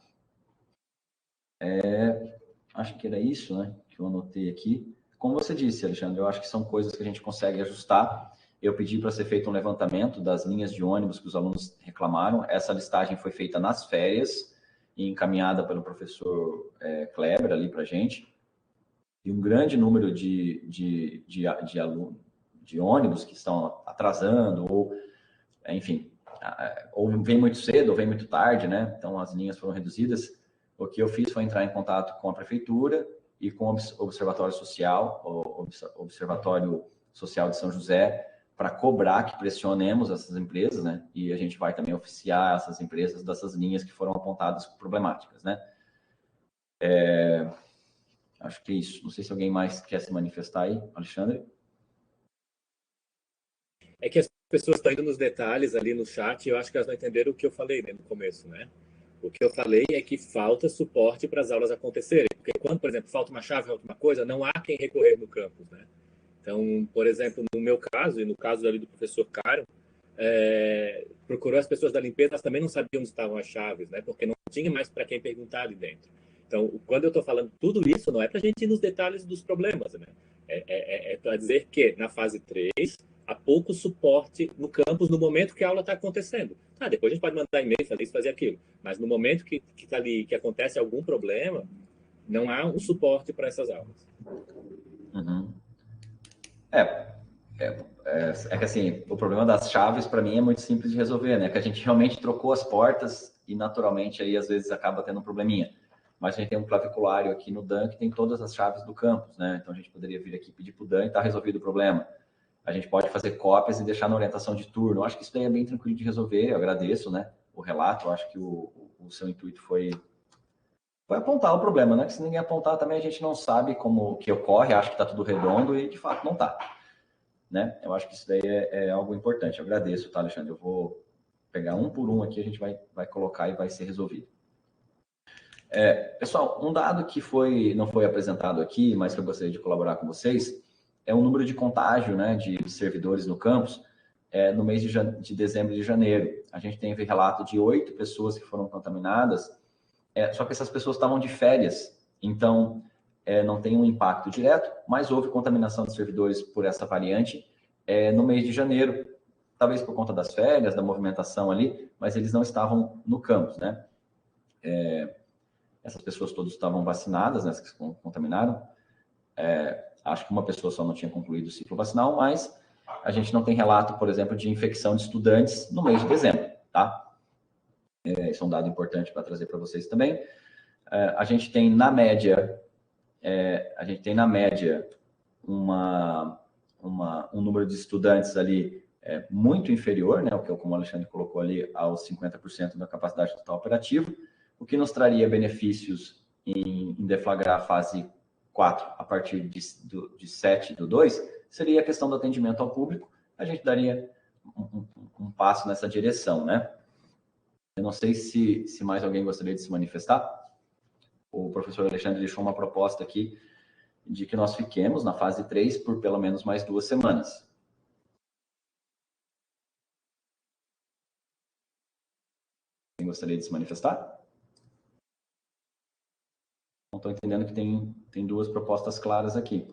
[SPEAKER 1] Acho que era isso, né? Que eu anotei aqui. Como você disse, Alexandre, eu acho que são coisas que a gente consegue ajustar. Eu pedi para ser feito um levantamento das linhas de ônibus que os alunos reclamaram. Essa listagem foi feita nas férias e encaminhada pelo professor Kleber ali para a gente. E um grande número de ônibus que estão atrasando, ou, enfim, ou vem muito cedo ou vem muito tarde, né? Então, as linhas foram reduzidas. O que eu fiz foi entrar em contato com a prefeitura e com o Observatório Social, o Observatório Social de São José, para cobrar que pressionemos essas empresas, né? E a gente vai também oficiar essas empresas dessas linhas que foram apontadas como problemáticas, né? Acho que é isso. Não sei se alguém mais quer se manifestar aí, Alexandre.
[SPEAKER 3] É que as pessoas estão indo nos detalhes ali no chat e eu acho que elas não entenderam o que eu falei no começo, né? O que eu falei é que falta suporte para as aulas acontecerem. Porque quando, por exemplo, falta uma chave, falta uma coisa, não há quem recorrer no campus, né? Então, por exemplo, no meu caso e no caso ali do professor Caro, procurou as pessoas da limpeza, elas também não sabiam onde estavam as chaves, né? Porque não tinha mais para quem perguntar ali dentro. Então, quando eu estou falando tudo isso, não é para a gente ir nos detalhes dos problemas, né? É para dizer que na fase 3 há pouco suporte no campus no momento que a aula está acontecendo. Depois a gente pode mandar e-mail, fazer isso, fazer aquilo. Mas no momento que tá ali, que acontece algum problema, não há um suporte para essas aulas.
[SPEAKER 1] Uhum. Que assim, o problema das chaves para mim é muito simples de resolver, né? Que a gente realmente trocou as portas e naturalmente aí às vezes acaba tendo um probleminha. Mas a gente tem um claviculário aqui no Dan que tem todas as chaves do campus, né? Então a gente poderia vir aqui pedir para o Dan e tá resolvido o problema. A gente pode fazer cópias e deixar na orientação de turno. Eu acho que isso daí é bem tranquilo de resolver. Eu agradeço, né? O relato. Eu acho que o seu intuito foi apontar o problema, né? Que se ninguém apontar também a gente não sabe como que ocorre. Acho que está tudo redondo e de fato não está, né? Eu acho que isso daí é algo importante. Eu agradeço, tá, Alexandre? Eu vou pegar um por um aqui, a gente vai colocar e vai ser resolvido. Pessoal, um dado que não foi apresentado aqui, mas que eu gostaria de colaborar com vocês, é o número de contágio, né, de servidores no campus no mês de dezembro e de janeiro. A gente teve relato de 8 pessoas que foram contaminadas, só que essas pessoas estavam de férias, então não tem um impacto direto, mas houve contaminação de servidores por essa variante no mês de janeiro, talvez por conta das férias, da movimentação ali, mas eles não estavam no campus, né? Essas pessoas todas estavam vacinadas, né, que se contaminaram. Acho que uma pessoa só não tinha concluído o ciclo vacinal, mas a gente não tem relato, por exemplo, de infecção de estudantes no mês de dezembro, tá? Esse é um dado importante para trazer para vocês também. A gente tem, na média, um número de estudantes ali muito inferior, né, o que, como o Alexandre colocou ali, aos 50% da capacidade total operativa, o que nos traria benefícios em em deflagrar a fase 4 a partir de 7/2, seria a questão do atendimento ao público. A gente daria um passo nessa direção, né? Eu não sei se mais alguém gostaria de se manifestar. O professor Alexandre deixou uma proposta aqui de que nós fiquemos na fase 3 por pelo menos mais 2 semanas. Alguém gostaria de se manifestar? Não estou entendendo que tem 2 propostas claras aqui.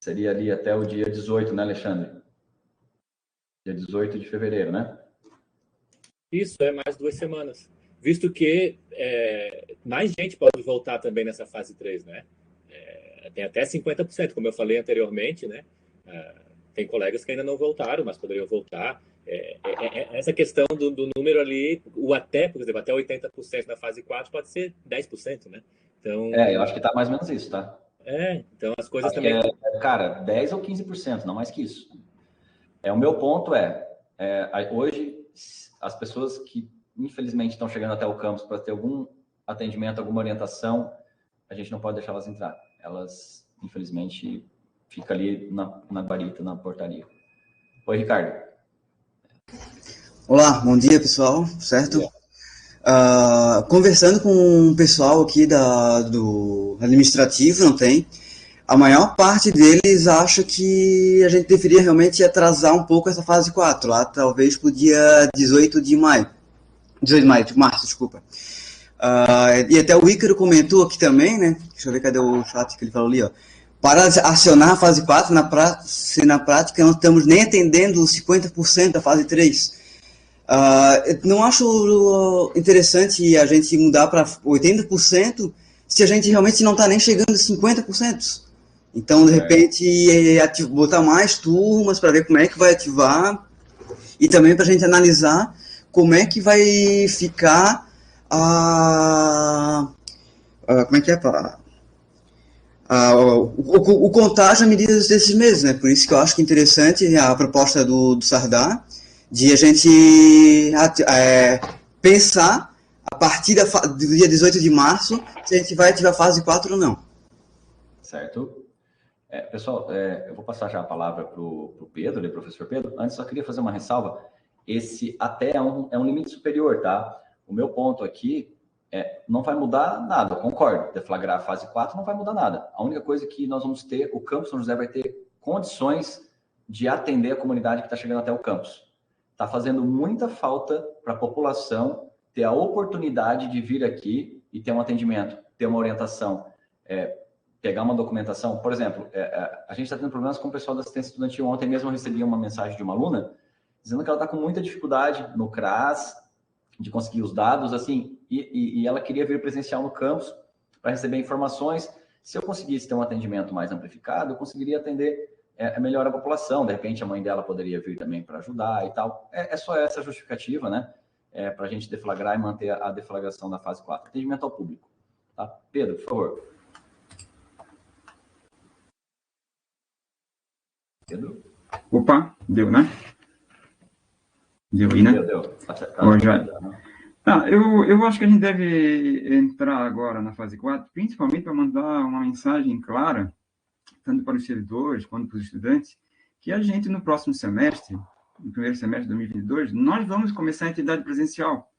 [SPEAKER 1] Seria ali até o dia 18, né, Alexandre? Dia 18 de fevereiro, né?
[SPEAKER 3] Isso, é mais 2 semanas. Visto que mais gente pode voltar também nessa fase 3, né? Tem até 50%, como eu falei anteriormente, né? Tem colegas que ainda não voltaram, mas poderiam voltar. Essa questão do número ali, por exemplo, até 80% na fase 4 pode ser 10%, né? Então,
[SPEAKER 1] eu acho que está mais ou menos isso, tá?
[SPEAKER 3] Então as coisas
[SPEAKER 1] acho
[SPEAKER 3] também...
[SPEAKER 1] cara, 10 ou 15%, não mais que isso. O meu ponto hoje, as pessoas que infelizmente estão chegando até o campus para ter algum atendimento, alguma orientação, a gente não pode deixar elas entrar. Elas, infelizmente, ficam ali na guarita, na portaria. Oi, Ricardo.
[SPEAKER 4] Olá, bom dia, pessoal, certo? Conversando com o pessoal aqui do administrativo, não tem? A maior parte deles acha que a gente deveria realmente atrasar um pouco essa fase 4, lá talvez para o dia 18 de março, desculpa. E até o Ícaro comentou aqui também, né? Deixa eu ver cadê o chat que ele falou ali, ó. Para acionar a fase 4, na prática não estamos nem atendendo os 50% da fase 3. Não acho interessante a gente mudar para 80% se a gente realmente não está nem chegando a 50%. Então, de repente, botar mais turmas para ver como é que vai ativar e também para a gente analisar como é que vai ficar como é que é? O contágio à medida desses meses, né? Por isso que eu acho que é interessante a proposta do Sardar de a gente pensar a partir do dia 18 de março se a gente vai ativar a fase 4 ou não.
[SPEAKER 1] Certo. Pessoal, eu vou passar já a palavra para o Pedro, né, professor Pedro. Antes, só queria fazer uma ressalva. Esse até é um limite superior, tá? O meu ponto aqui não vai mudar nada, eu concordo. Deflagrar a fase 4 não vai mudar nada. A única coisa que nós vamos ter, o campus São José vai ter condições de atender a comunidade que está chegando até o campus. Está fazendo muita falta para a população ter a oportunidade de vir aqui e ter um atendimento, ter uma orientação, pegar uma documentação. Por exemplo, a gente está tendo problemas com o pessoal da assistência estudantil. Ontem mesmo eu recebi uma mensagem de uma aluna dizendo que ela está com muita dificuldade no CRAS, de conseguir os dados, assim, e ela queria vir presencial no campus para receber informações. Se eu conseguisse ter um atendimento mais amplificado, eu conseguiria atender melhor a população. De repente, a mãe dela poderia vir também para ajudar e tal. É só essa justificativa, né? Para a gente deflagrar e manter a deflagração da fase 4. Atendimento ao público. Tá? Pedro, por favor. Pedro?
[SPEAKER 5] Opa, deu, né? Deu aí, né?
[SPEAKER 1] Deu.
[SPEAKER 5] Eu acho que a gente deve entrar agora na fase 4, principalmente para mandar uma mensagem clara, tanto para os servidores quanto para os estudantes, que a gente, no próximo semestre, no primeiro semestre de 2022, nós vamos começar a atividade presencial.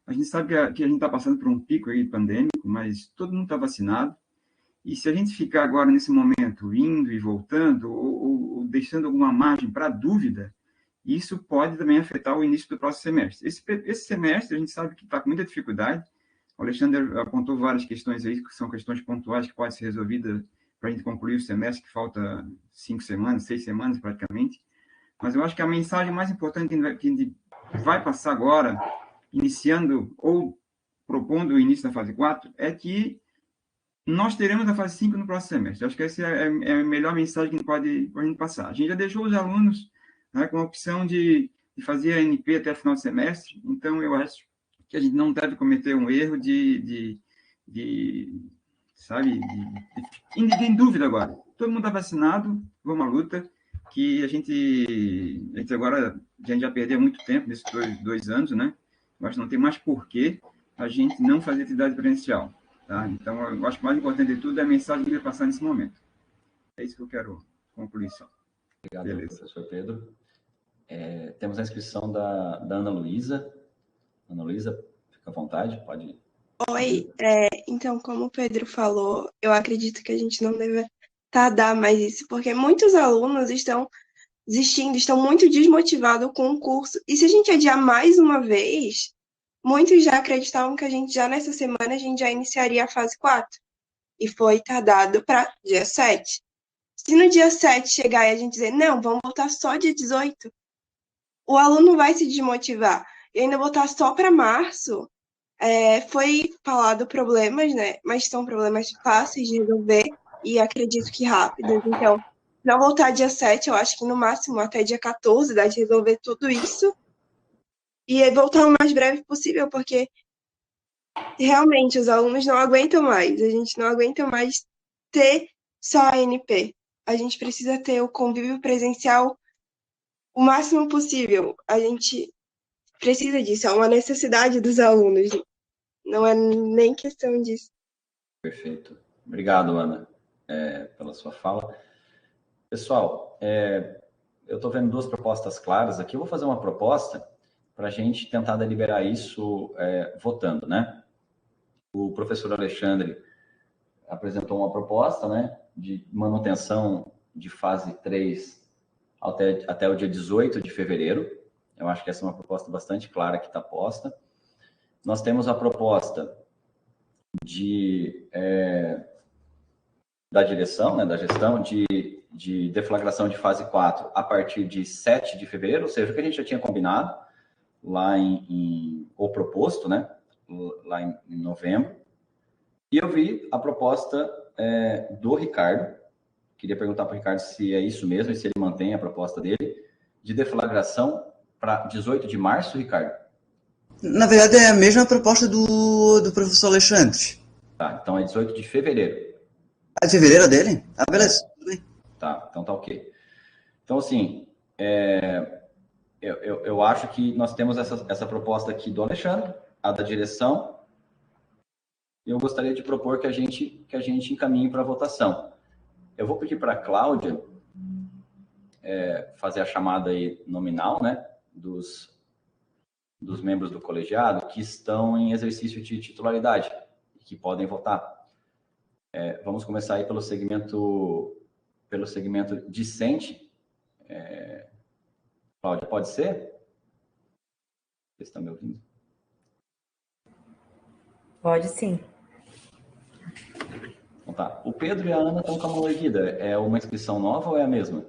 [SPEAKER 5] A gente sabe que a gente está passando por um pico aí pandêmico, mas todo mundo está vacinado. E se a gente ficar agora, nesse momento, indo e voltando, ou deixando alguma margem para dúvida, isso pode também afetar o início do próximo semestre. Esse semestre, a gente sabe que está com muita dificuldade. O Alexandre apontou várias questões aí, que são questões pontuais que podem ser resolvidas para a gente concluir o semestre, que falta 5 semanas, 6 semanas praticamente. Mas eu acho que a mensagem mais importante que a gente vai passar agora, iniciando ou propondo o início da fase 4, é que nós teremos a fase 5 no próximo semestre. Eu acho que essa é a melhor mensagem que a gente passar. A gente já deixou os alunos, né, com a opção de fazer a NP até o final do semestre, então eu acho que a gente não deve cometer um erro de em dúvida agora. Todo mundo está vacinado, vamos à luta, que a gente agora já perdeu muito tempo nesses dois anos, né? Eu acho que não tem mais porquê a gente não fazer atividade presencial. Tá? Então, eu acho que o mais importante de tudo é a mensagem que eu ia passar nesse momento. É isso que eu quero concluir só.
[SPEAKER 1] Obrigado,
[SPEAKER 5] Beleza.
[SPEAKER 1] professor Pedro. Temos a inscrição da Ana Luísa. Ana Luísa, fica à vontade, pode.
[SPEAKER 6] Oi, então, como o Pedro falou, eu acredito que a gente não deve tardar mais isso, porque muitos alunos estão desistindo, estão muito desmotivados com o curso. E se a gente adiar mais uma vez, muitos já acreditavam que a gente já nessa semana a gente já iniciaria a fase 4. E foi tardado para dia 7. Se no dia 7 chegar e a gente dizer, não, vamos voltar só dia 18, o aluno vai se desmotivar. E ainda voltar só para março. Foi falado problemas, né? Mas são problemas fáceis de resolver e acredito que rápidos. Então, não voltar dia 7, eu acho que no máximo até dia 14 dá de resolver tudo isso. E voltar o mais breve possível, porque realmente os alunos não aguentam mais. A gente não aguenta mais ter só a ANP. A gente precisa ter o convívio presencial o máximo possível. A gente precisa disso, é uma necessidade dos alunos. Não é nem questão disso.
[SPEAKER 1] Perfeito. Obrigado, Ana, pela sua fala. Pessoal, eu estou vendo duas propostas claras aqui. Eu vou fazer uma proposta para a gente tentar deliberar isso votando, né? O professor Alexandre apresentou uma proposta, né, de manutenção de fase 3 até o dia 18 de fevereiro. Eu acho que essa é uma proposta bastante clara que está posta. Nós temos a proposta da direção, né, da gestão, de deflagração de fase 4 a partir de 7 de fevereiro, ou seja, o que a gente já tinha combinado lá ou proposto, né, lá em novembro. E eu vi a proposta do Ricardo. Queria perguntar para o Ricardo se é isso mesmo e se ele mantém a proposta dele de deflagração para 18 de março, Ricardo.
[SPEAKER 4] Na verdade, é a mesma proposta do professor Alexandre.
[SPEAKER 1] Tá, então é 18 de fevereiro.
[SPEAKER 4] Ah, de fevereiro dele? Ah, beleza. Tudo bem.
[SPEAKER 1] Tá, então tá ok. Então, assim, eu acho que nós temos essa proposta aqui do Alexandre, a da direção. Eu gostaria de propor que a gente encaminhe para a votação. Eu vou pedir para a Cláudia fazer a chamada aí nominal, né, dos membros do colegiado que estão em exercício de titularidade e que podem votar. Vamos começar aí pelo segmento discente. Cláudia, pode ser? Vocês estão me ouvindo?
[SPEAKER 7] Pode sim.
[SPEAKER 1] Então tá. O Pedro e a Ana estão com a mão erguida. É uma inscrição nova ou é a mesma?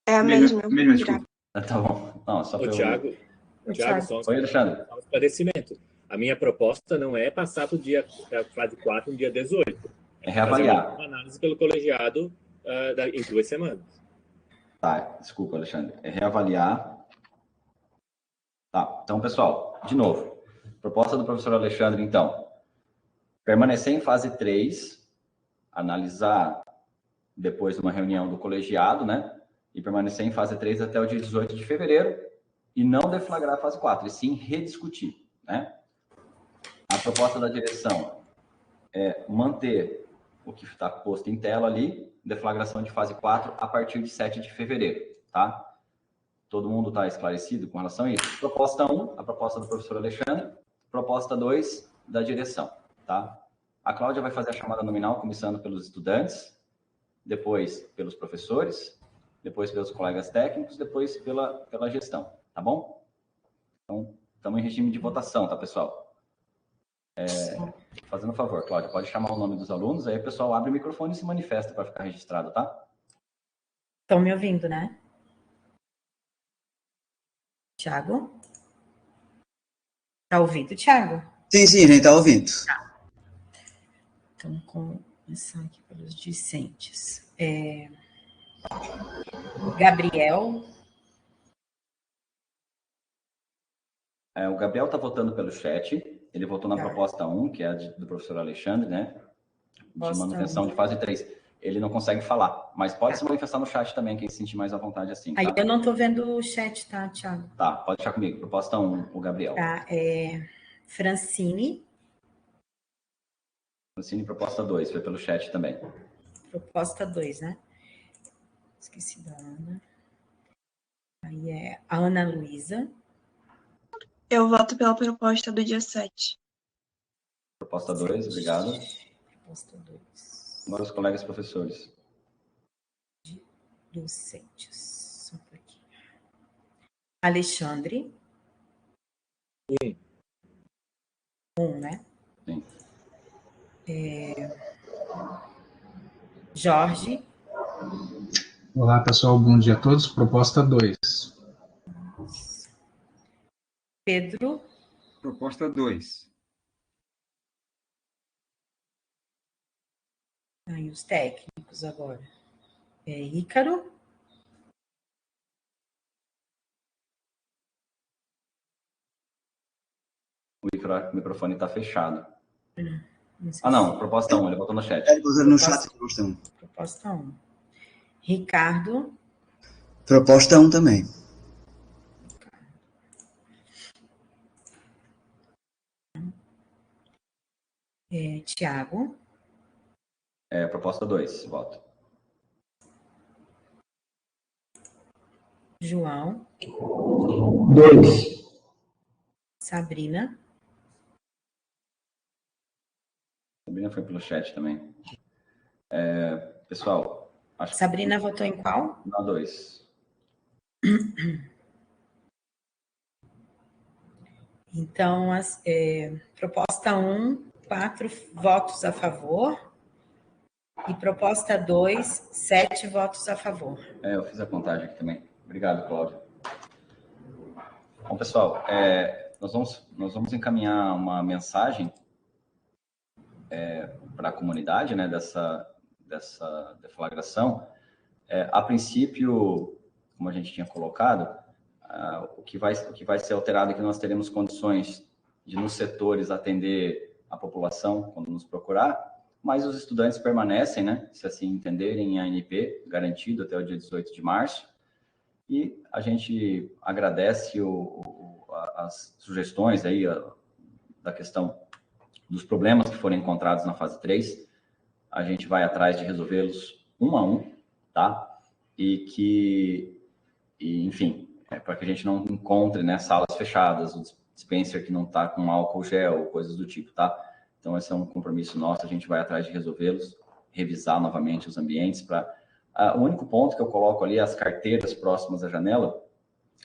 [SPEAKER 6] É a mesma.
[SPEAKER 5] Desculpa.
[SPEAKER 1] Tá bom. Não, só
[SPEAKER 3] O Thiago, só
[SPEAKER 1] Oi, Alexandre.
[SPEAKER 3] um esclarecimento. A minha proposta não é passar para a fase 4 no dia 18.
[SPEAKER 1] É reavaliar.
[SPEAKER 3] Fazer uma análise pelo colegiado em 2 semanas.
[SPEAKER 1] Tá, desculpa, Alexandre. É reavaliar. Tá, então, pessoal, de novo. Proposta do professor Alexandre, então. Permanecer em fase 3, analisar depois de uma reunião do colegiado, né? E permanecer em fase 3 até o dia 18 de fevereiro e não deflagrar a fase 4, e sim rediscutir, né? A proposta da direção é manter o que está posto em tela ali, deflagração de fase 4 a partir de 7 de fevereiro, tá? Todo mundo está esclarecido com relação a isso? Proposta 1, a proposta do professor Alexandre. Proposta 2, da direção, tá? A Cláudia vai fazer a chamada nominal, começando pelos estudantes, depois pelos professores, depois pelos colegas técnicos, depois pela gestão, tá bom? Então, estamos em regime de votação, tá, pessoal? Fazendo um favor, Cláudia, pode chamar o nome dos alunos, aí o pessoal abre o microfone e se manifesta para ficar registrado, tá?
[SPEAKER 7] Estão me ouvindo, né? Thiago? Tá ouvindo, Thiago?
[SPEAKER 4] Sim, a gente está ouvindo.
[SPEAKER 7] Tá. Então, começar aqui pelos discentes. Gabriel.
[SPEAKER 1] O Gabriel está votando pelo chat. Ele votou na proposta 1, que é a do professor Alexandre, né? De manutenção de fase 3. Ele não consegue falar, mas pode se manifestar no chat também, quem se sentir mais à vontade assim. Tá?
[SPEAKER 7] Aí eu não estou vendo o chat, tá, Thiago?
[SPEAKER 1] Tá, pode deixar comigo. Proposta 1, o Gabriel.
[SPEAKER 7] Tá, Francine.
[SPEAKER 1] Francine, proposta 2, foi pelo chat também.
[SPEAKER 7] Proposta 2, né? Esqueci da Ana. Aí é a Ana Luísa.
[SPEAKER 6] Eu voto pela proposta do dia 7.
[SPEAKER 1] Proposta 2, obrigado.
[SPEAKER 7] Proposta 2.
[SPEAKER 1] Agora os colegas professores.
[SPEAKER 7] Docentes. Só um pouquinho. Alexandre. 1, né?
[SPEAKER 1] Sim.
[SPEAKER 7] Jorge.
[SPEAKER 8] Olá, pessoal. Bom dia a todos. Proposta 2.
[SPEAKER 7] Pedro.
[SPEAKER 5] Proposta 2.
[SPEAKER 7] Aí os técnicos agora. Ícaro.
[SPEAKER 1] O microfone está fechado.
[SPEAKER 7] Não sei
[SPEAKER 1] Ah, não. Proposta 1, ele botou no chat.
[SPEAKER 4] Ele botou no chat, proposta 1.
[SPEAKER 7] Proposta 1. Ricardo.
[SPEAKER 4] Proposta 1 também.
[SPEAKER 7] Tiago.
[SPEAKER 1] Proposta 2, voto.
[SPEAKER 7] João.
[SPEAKER 2] 2.
[SPEAKER 7] Sabrina.
[SPEAKER 1] Sabrina foi pelo chat também. Pessoal, acho
[SPEAKER 7] Sabrina votou em qual?
[SPEAKER 1] Na 2.
[SPEAKER 7] Então, proposta 1, 4 votos a favor. E proposta 2, 7 votos a favor.
[SPEAKER 1] Eu fiz a contagem aqui também. Obrigado, Cláudio. Bom, pessoal, nós vamos encaminhar uma mensagem para a comunidade, né, dessa deflagração. A princípio, como a gente tinha colocado, o que vai ser alterado é que nós teremos condições de, nos setores, atender a população quando nos procurar, mas os estudantes permanecem, né, se assim entenderem, em ANP, garantido até o dia 18 de março, e a gente agradece as sugestões aí da questão dos problemas que foram encontrados na fase 3, a gente vai atrás de resolvê-los um a um, tá? Enfim, para que a gente não encontre, né, salas fechadas, o dispenser que não está com álcool gel, coisas do tipo, tá? Então, esse é um compromisso nosso, a gente vai atrás de resolvê-los, revisar novamente os ambientes. O único ponto que eu coloco ali, as carteiras próximas à janela,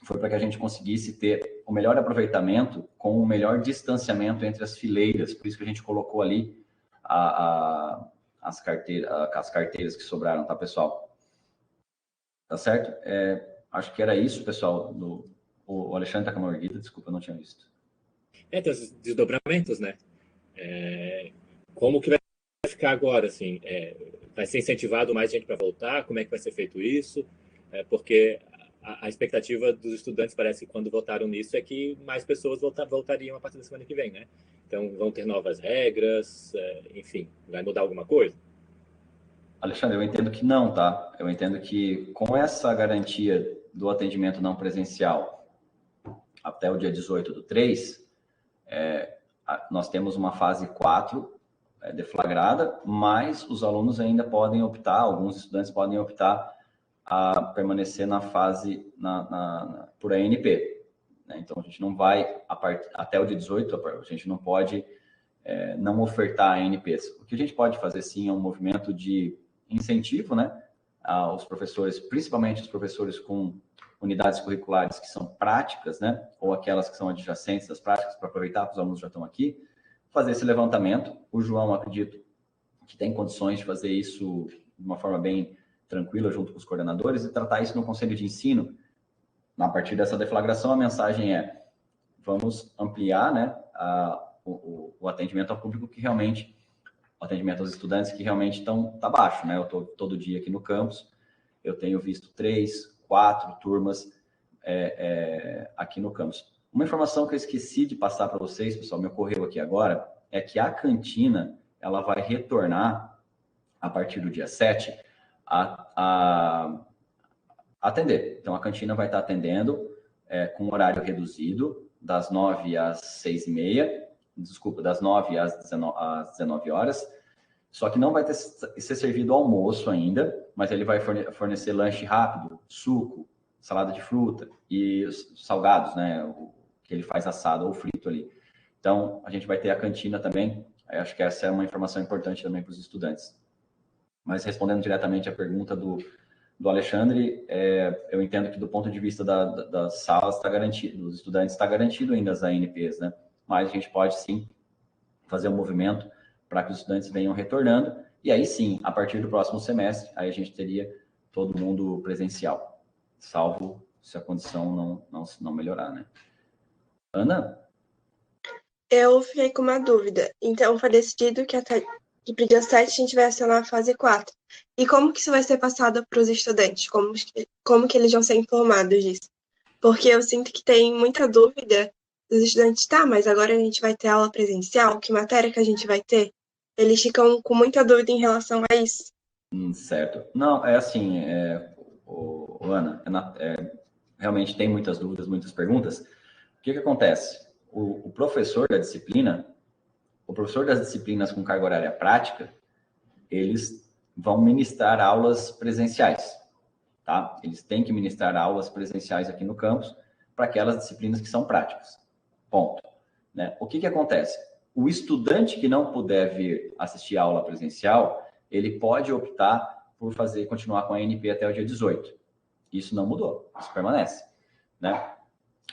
[SPEAKER 1] foi para que a gente conseguisse ter o melhor aproveitamento com o melhor distanciamento entre as fileiras, por isso que a gente colocou ali as carteiras que sobraram, tá, pessoal? Tá certo? Acho que era isso, pessoal. O Alexandre está com uma erguida, desculpa, eu não tinha visto.
[SPEAKER 3] Tem os desdobramentos, né? Como que vai ficar agora, assim? Vai ser incentivado mais gente para voltar? Como é que vai ser feito isso? Porque a expectativa dos estudantes, parece que quando votaram nisso, é que mais pessoas voltariam a partir da semana que vem, né? Então, vão ter novas regras, enfim, vai mudar alguma coisa?
[SPEAKER 1] Alexandre, eu entendo que não, tá? Eu entendo que com essa garantia do atendimento não presencial até o dia 18/3, nós temos uma fase 4 deflagrada, mas os alunos ainda podem optar, alguns estudantes podem optar a permanecer na fase por ANP. Né? Então, a gente não vai, até o dia 18, a gente não pode não ofertar ANPs. O que a gente pode fazer, sim, é um movimento de incentivo, né, aos professores, principalmente os professores com unidades curriculares que são práticas, né, ou aquelas que são adjacentes das práticas, para aproveitar que os alunos já estão aqui, fazer esse levantamento. O João, acredito que tem condições de fazer isso de uma forma bem tranquila junto com os coordenadores e tratar isso no conselho de ensino. A partir dessa deflagração, a mensagem é: vamos ampliar, né, o atendimento ao público que realmente, o atendimento aos estudantes que realmente tá baixo, né? Eu estou todo dia aqui no campus, eu tenho visto 3, 4 turmas aqui no campus. Uma informação que eu esqueci de passar para vocês, pessoal, me ocorreu aqui agora, é que a cantina, ela vai retornar, a partir do dia 7, a atender. Então, a cantina vai estar atendendo com horário reduzido, das 9 às 6h30, desculpa, das 9 às 19 horas, só que não vai ser servido almoço ainda, mas ele vai fornecer lanche rápido, suco, salada de fruta e salgados, né? O que ele faz assado ou frito ali. Então, a gente vai ter a cantina também. Eu acho que essa é uma informação importante também para os estudantes. Mas respondendo diretamente à pergunta do Alexandre, eu entendo que do ponto de vista das salas está garantido, dos estudantes está garantido ainda as ANPs, né? Mas a gente pode sim fazer um movimento para que os estudantes venham retornando, e aí sim, a partir do próximo semestre, aí a gente teria todo mundo presencial, salvo se a condição não melhorar, né? Ana?
[SPEAKER 6] Eu fiquei com uma dúvida. Então, foi decidido que para o dia 7 a gente vai acionar a fase 4. E como que isso vai ser passado para os estudantes? Como que eles vão ser informados disso? Porque eu sinto que tem muita dúvida dos estudantes. Tá, mas agora a gente vai ter aula presencial? Que matéria que a gente vai ter? Eles ficam com muita dúvida em relação a isso.
[SPEAKER 1] Certo. Não, é assim, Ana, realmente tem muitas dúvidas, muitas perguntas. O que acontece? O professor das disciplinas com carga horária prática, eles vão ministrar aulas presenciais, tá? Eles têm que ministrar aulas presenciais aqui no campus para aquelas disciplinas que são práticas. Ponto. Né? O que acontece? O estudante que não puder vir assistir a aula presencial, ele pode optar por continuar com a ANP até o dia 18. Isso não mudou, isso permanece, né?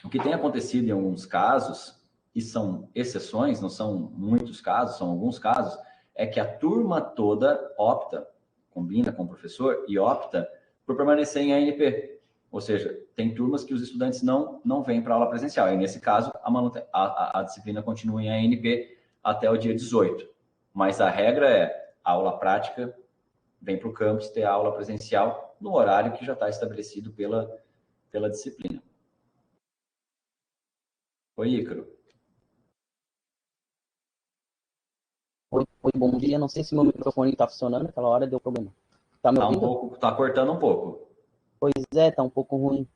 [SPEAKER 1] O que tem acontecido em alguns casos, e são exceções, não são muitos casos, são alguns casos, é que a turma toda combina com o professor e opta por permanecer em ANP. Ou seja, tem turmas que os estudantes não vêm para a aula presencial. E nesse caso, a disciplina continua em ANP até o dia 18. Mas a regra é a aula prática vem para o campus ter a aula presencial no horário que já está estabelecido pela disciplina. Oi, Ícaro.
[SPEAKER 9] Oi, bom dia. Não sei se meu microfone está funcionando, aquela hora deu problema. Tá me ouvindo?
[SPEAKER 1] Tá cortando um pouco.
[SPEAKER 9] Pois é, tá um pouco ruim.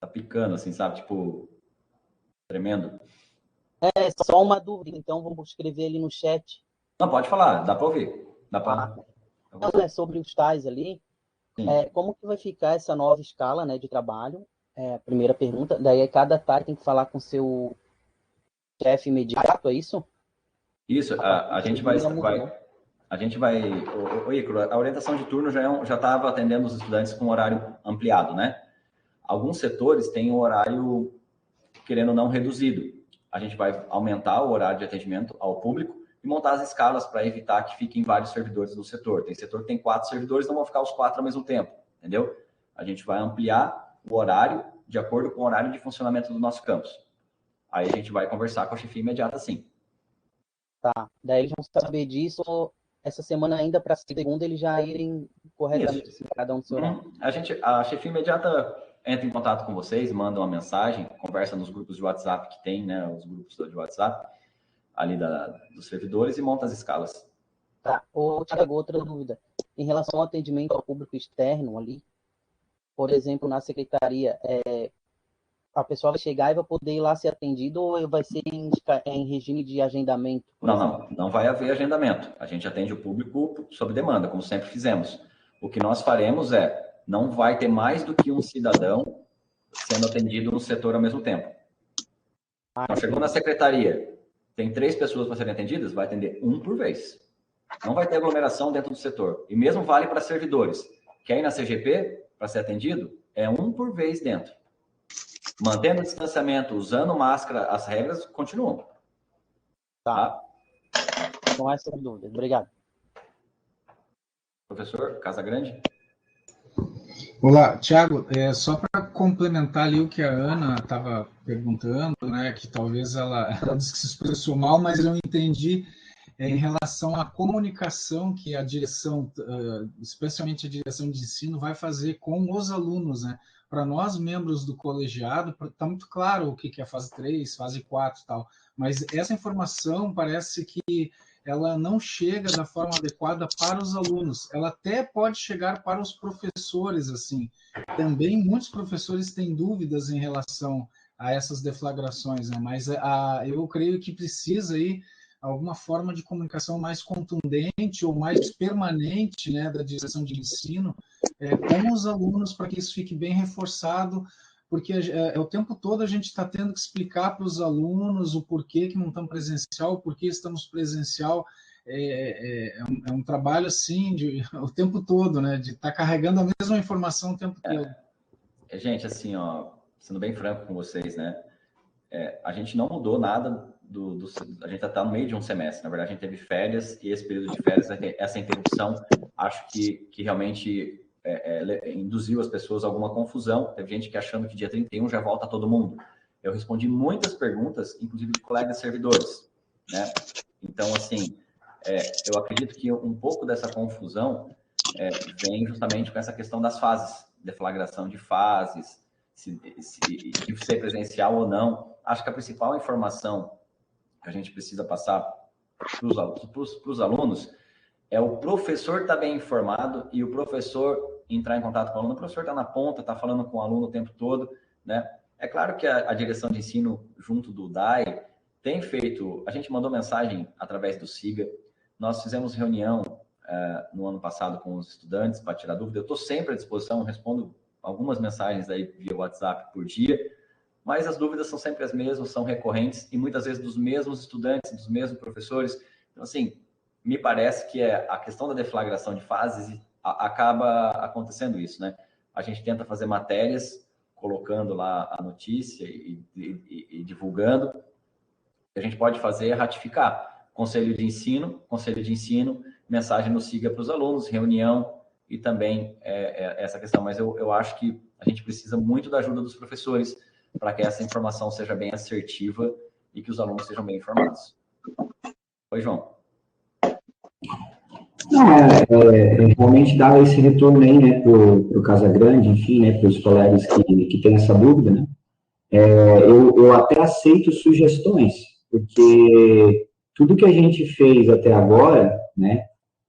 [SPEAKER 1] Tá picando, assim, sabe? Tipo, tremendo.
[SPEAKER 9] É, só uma dúvida, então vamos escrever ali no chat.
[SPEAKER 1] Não, pode falar, dá para ouvir.
[SPEAKER 9] Então, sobre os tais ali, como que vai ficar essa nova escala, né, de trabalho? A primeira pergunta. Daí, cada TAI tem que falar com seu chefe imediato, é isso?
[SPEAKER 1] Isso, a gente vai... Ô, Ícaro, a orientação de turno já estava atendendo os estudantes com horário ampliado, né? Alguns setores têm um horário, querendo ou não, reduzido. A gente vai aumentar o horário de atendimento ao público e montar as escalas para evitar que fiquem vários servidores no setor. Tem setor que tem 4 servidores, não vão ficar os 4 ao mesmo tempo, entendeu? A gente vai ampliar o horário de acordo com o horário de funcionamento do nosso campus. Aí a gente vai conversar com a chefia imediata, sim.
[SPEAKER 9] Tá, daí eles vão saber disso essa semana ainda para segunda, eles já irem corretamente assim, cada um do seu horário.
[SPEAKER 1] A chefia imediata entra em contato com vocês, manda uma mensagem, conversa nos grupos de WhatsApp que tem, né, os grupos de WhatsApp ali dos servidores e monta as escalas.
[SPEAKER 9] Tá, Thiago, outra dúvida. Em relação ao atendimento ao público externo ali, por exemplo, na secretaria, a pessoa vai chegar e vai poder ir lá ser atendido ou vai ser em regime de agendamento?
[SPEAKER 1] Não vai haver agendamento. A gente atende o público sob demanda, como sempre fizemos. O que nós faremos não vai ter mais do que um cidadão sendo atendido no setor ao mesmo tempo. Então, chegou na secretaria, tem 3 pessoas para serem atendidas, vai atender um por vez. Não vai ter aglomeração dentro do setor. E mesmo vale para servidores. Quer ir na CGP para ser atendido? É um por vez dentro. Mantendo o distanciamento, usando máscara, as regras continuam.
[SPEAKER 9] Tá? Não é sem dúvida. Obrigado.
[SPEAKER 1] Professor Casagrande?
[SPEAKER 8] Olá, Thiago, só para complementar ali o que a Ana estava perguntando, né, que talvez ela disse que se expressou mal, mas eu entendi em relação à comunicação que a direção, especialmente a direção de ensino, vai fazer com os alunos, né? Para nós, membros do colegiado, está muito claro o que é fase 3, fase 4 e tal, mas essa informação parece que ela não chega da forma adequada para os alunos. Ela até pode chegar para os professores, assim. Também muitos professores têm dúvidas em relação a essas deflagrações, né? Mas eu creio que precisa aí alguma forma de comunicação mais contundente ou mais permanente, né, da direção de ensino com os alunos, para que isso fique bem reforçado, porque o tempo todo a gente está tendo que explicar para os alunos o porquê que não estamos presencial, o porquê estamos presencial. É um trabalho assim o tempo todo, né, de estar carregando a mesma informação o tempo todo.
[SPEAKER 1] Gente, assim, ó, sendo bem franco com vocês, né, a gente não mudou nada a gente está no meio de um semestre. Na verdade, a gente teve férias, e esse período de férias, essa interrupção, acho que realmente induziu as pessoas a alguma confusão. Teve gente que achando que dia 31 já volta todo mundo. Eu respondi muitas perguntas, inclusive de colegas servidores, né? Então, assim, eu acredito que um pouco dessa confusão vem justamente com essa questão das fases, deflagração de fases, se ser presencial ou não. Acho que a principal informação que a gente precisa passar para os alunos é o professor estar bem informado e o professor entrar em contato com o aluno. O professor está na ponta, está falando com o aluno o tempo todo, né? É claro que a direção de ensino, junto do DAE, tem feito... A gente mandou mensagem através do SIGA, nós fizemos reunião no ano passado com os estudantes para tirar dúvida. Eu estou sempre à disposição, respondo algumas mensagens aí via WhatsApp por dia, mas as dúvidas são sempre as mesmas, são recorrentes, e muitas vezes dos mesmos estudantes, dos mesmos professores. Então, assim, me parece que a questão da deflagração de fases acaba acontecendo isso, né? A gente tenta fazer matérias, colocando lá a notícia e divulgando. O que a gente pode fazer é ratificar. Conselho de ensino, mensagem no SIGA para os alunos, reunião, e também essa questão. Mas eu acho que a gente precisa muito da ajuda dos professores, para que essa informação seja bem assertiva e que os alunos sejam bem informados. Oi, João.
[SPEAKER 2] Não, realmente dar esse retorno aí, né, para o Casagrande, enfim, né, para os colegas que têm essa dúvida, né, eu até aceito sugestões, porque tudo que a gente fez até agora, né,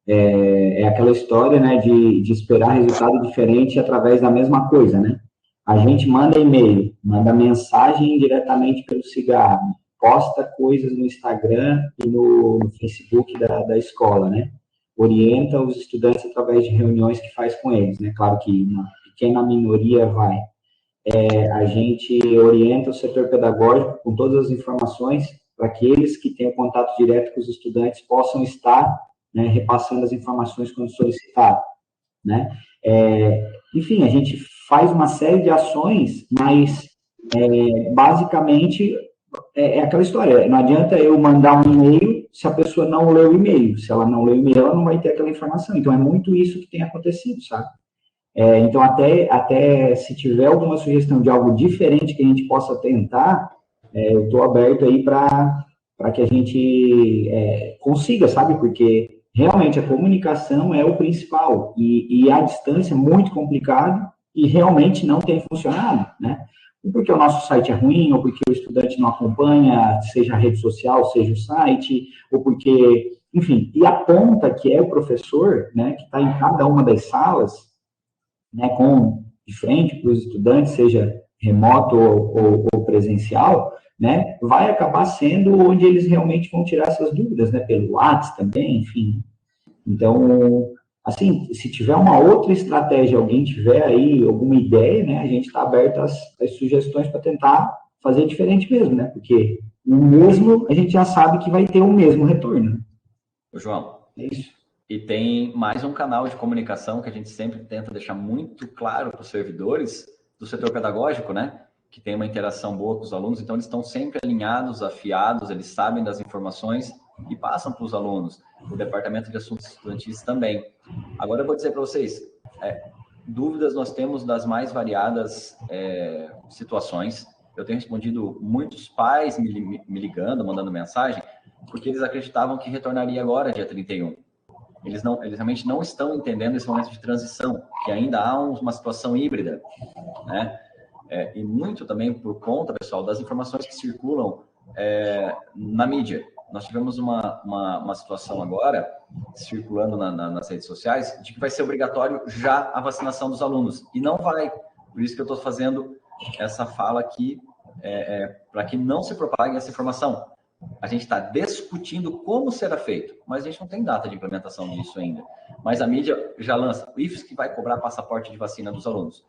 [SPEAKER 2] é aquela história, né, de esperar resultado diferente através da mesma coisa, né. A gente manda e-mail, manda mensagem diretamente pelo cigarro, posta coisas no Instagram e no Facebook da escola, né? Orienta os estudantes através de reuniões que faz com eles, né? Claro que uma pequena minoria vai. A gente orienta o setor pedagógico com todas as informações para que eles que têm contato direto com os estudantes possam estar, né, repassando as informações quando solicitado, né? Enfim, a gente faz uma série de ações, mas basicamente é aquela história. Não adianta eu mandar um e-mail se a pessoa não lê o e-mail. Se ela não lê o e-mail, ela não vai ter aquela informação. Então, é muito isso que tem acontecido, sabe? Então, até se tiver alguma sugestão de algo diferente que a gente possa tentar, eu estou aberto aí para que a gente consiga, sabe? Porque realmente a comunicação é o principal, e a distância é muito complicado e realmente não tem funcionado, né? Ou porque o nosso site é ruim, ou porque o estudante não acompanha, seja a rede social, seja o site, ou porque, enfim, e a ponta que é o professor, né, que está em cada uma das salas, né, de frente para os estudantes, seja remoto ou presencial, né, vai acabar sendo onde eles realmente vão tirar essas dúvidas, né, pelo WhatsApp também, enfim. Então, assim, se tiver uma outra estratégia, alguém tiver aí alguma ideia, né, a gente está aberto às sugestões para tentar fazer diferente mesmo, né, porque o mesmo, a gente já sabe que vai ter o mesmo retorno.
[SPEAKER 1] Ô, João,
[SPEAKER 2] é isso.
[SPEAKER 1] E tem mais um canal de comunicação que a gente sempre tenta deixar muito claro para os servidores do setor pedagógico, né, que tem uma interação boa com os alunos, então eles estão sempre alinhados, afiados, eles sabem das informações e passam para os alunos. O Departamento de Assuntos Estudantis também. Agora eu vou dizer para vocês, dúvidas nós temos das mais variadas situações. Eu tenho respondido muitos pais me ligando, mandando mensagem, porque eles acreditavam que retornaria agora, dia 31. Eles realmente não estão entendendo esse momento de transição, que ainda há uma situação híbrida, né? E muito também por conta, pessoal, das informações que circulam na mídia. Nós tivemos uma situação agora, circulando nas redes sociais, de que vai ser obrigatório já a vacinação dos alunos. E não vai. Por isso que eu estou fazendo essa fala aqui para que não se propague essa informação. A gente está discutindo como será feito, mas a gente não tem data de implementação disso ainda. Mas a mídia já lança. O IFSC vai cobrar passaporte de vacina dos alunos.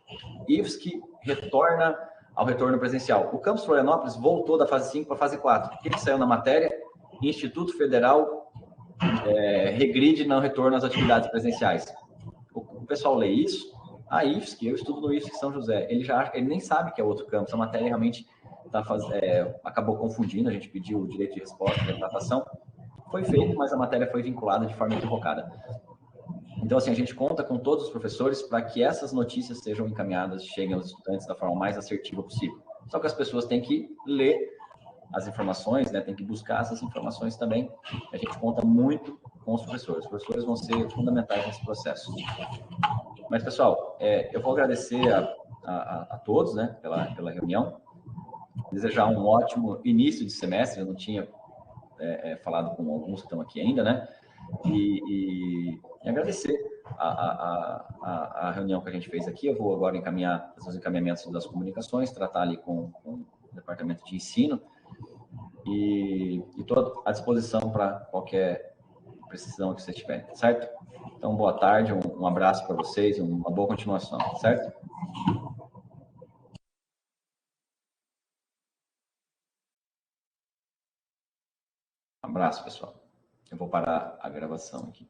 [SPEAKER 1] IFSC retorna ao retorno presencial. O campus Florianópolis voltou da fase 5 para a fase 4. O que saiu na matéria? Instituto Federal regride no retorno às atividades presenciais. O pessoal lê isso. A IFSC, eu estudo no IFSC São José, ele nem sabe que é outro campus. A matéria realmente acabou confundindo, a gente pediu o direito de resposta, de retratação. Foi feito, mas a matéria foi vinculada de forma equivocada. Então, assim, a gente conta com todos os professores para que essas notícias sejam encaminhadas, cheguem aos estudantes da forma mais assertiva possível. Só que as pessoas têm que ler as informações, né? Tem que buscar essas informações também. A gente conta muito com os professores. Os professores vão ser fundamentais nesse processo. Mas, pessoal, eu vou agradecer a todos, né, pela reunião. Desejar um ótimo início de semestre. Eu não tinha falado com alguns que estão aqui ainda, né? E agradecer a reunião que a gente fez aqui. Eu vou agora fazer os encaminhamentos das comunicações, tratar ali com o departamento de ensino e estou à disposição para qualquer precisão que vocês tiverem, certo? Então, boa tarde, um abraço para vocês, uma boa continuação, certo? Um abraço, pessoal. Eu vou parar a gravação aqui.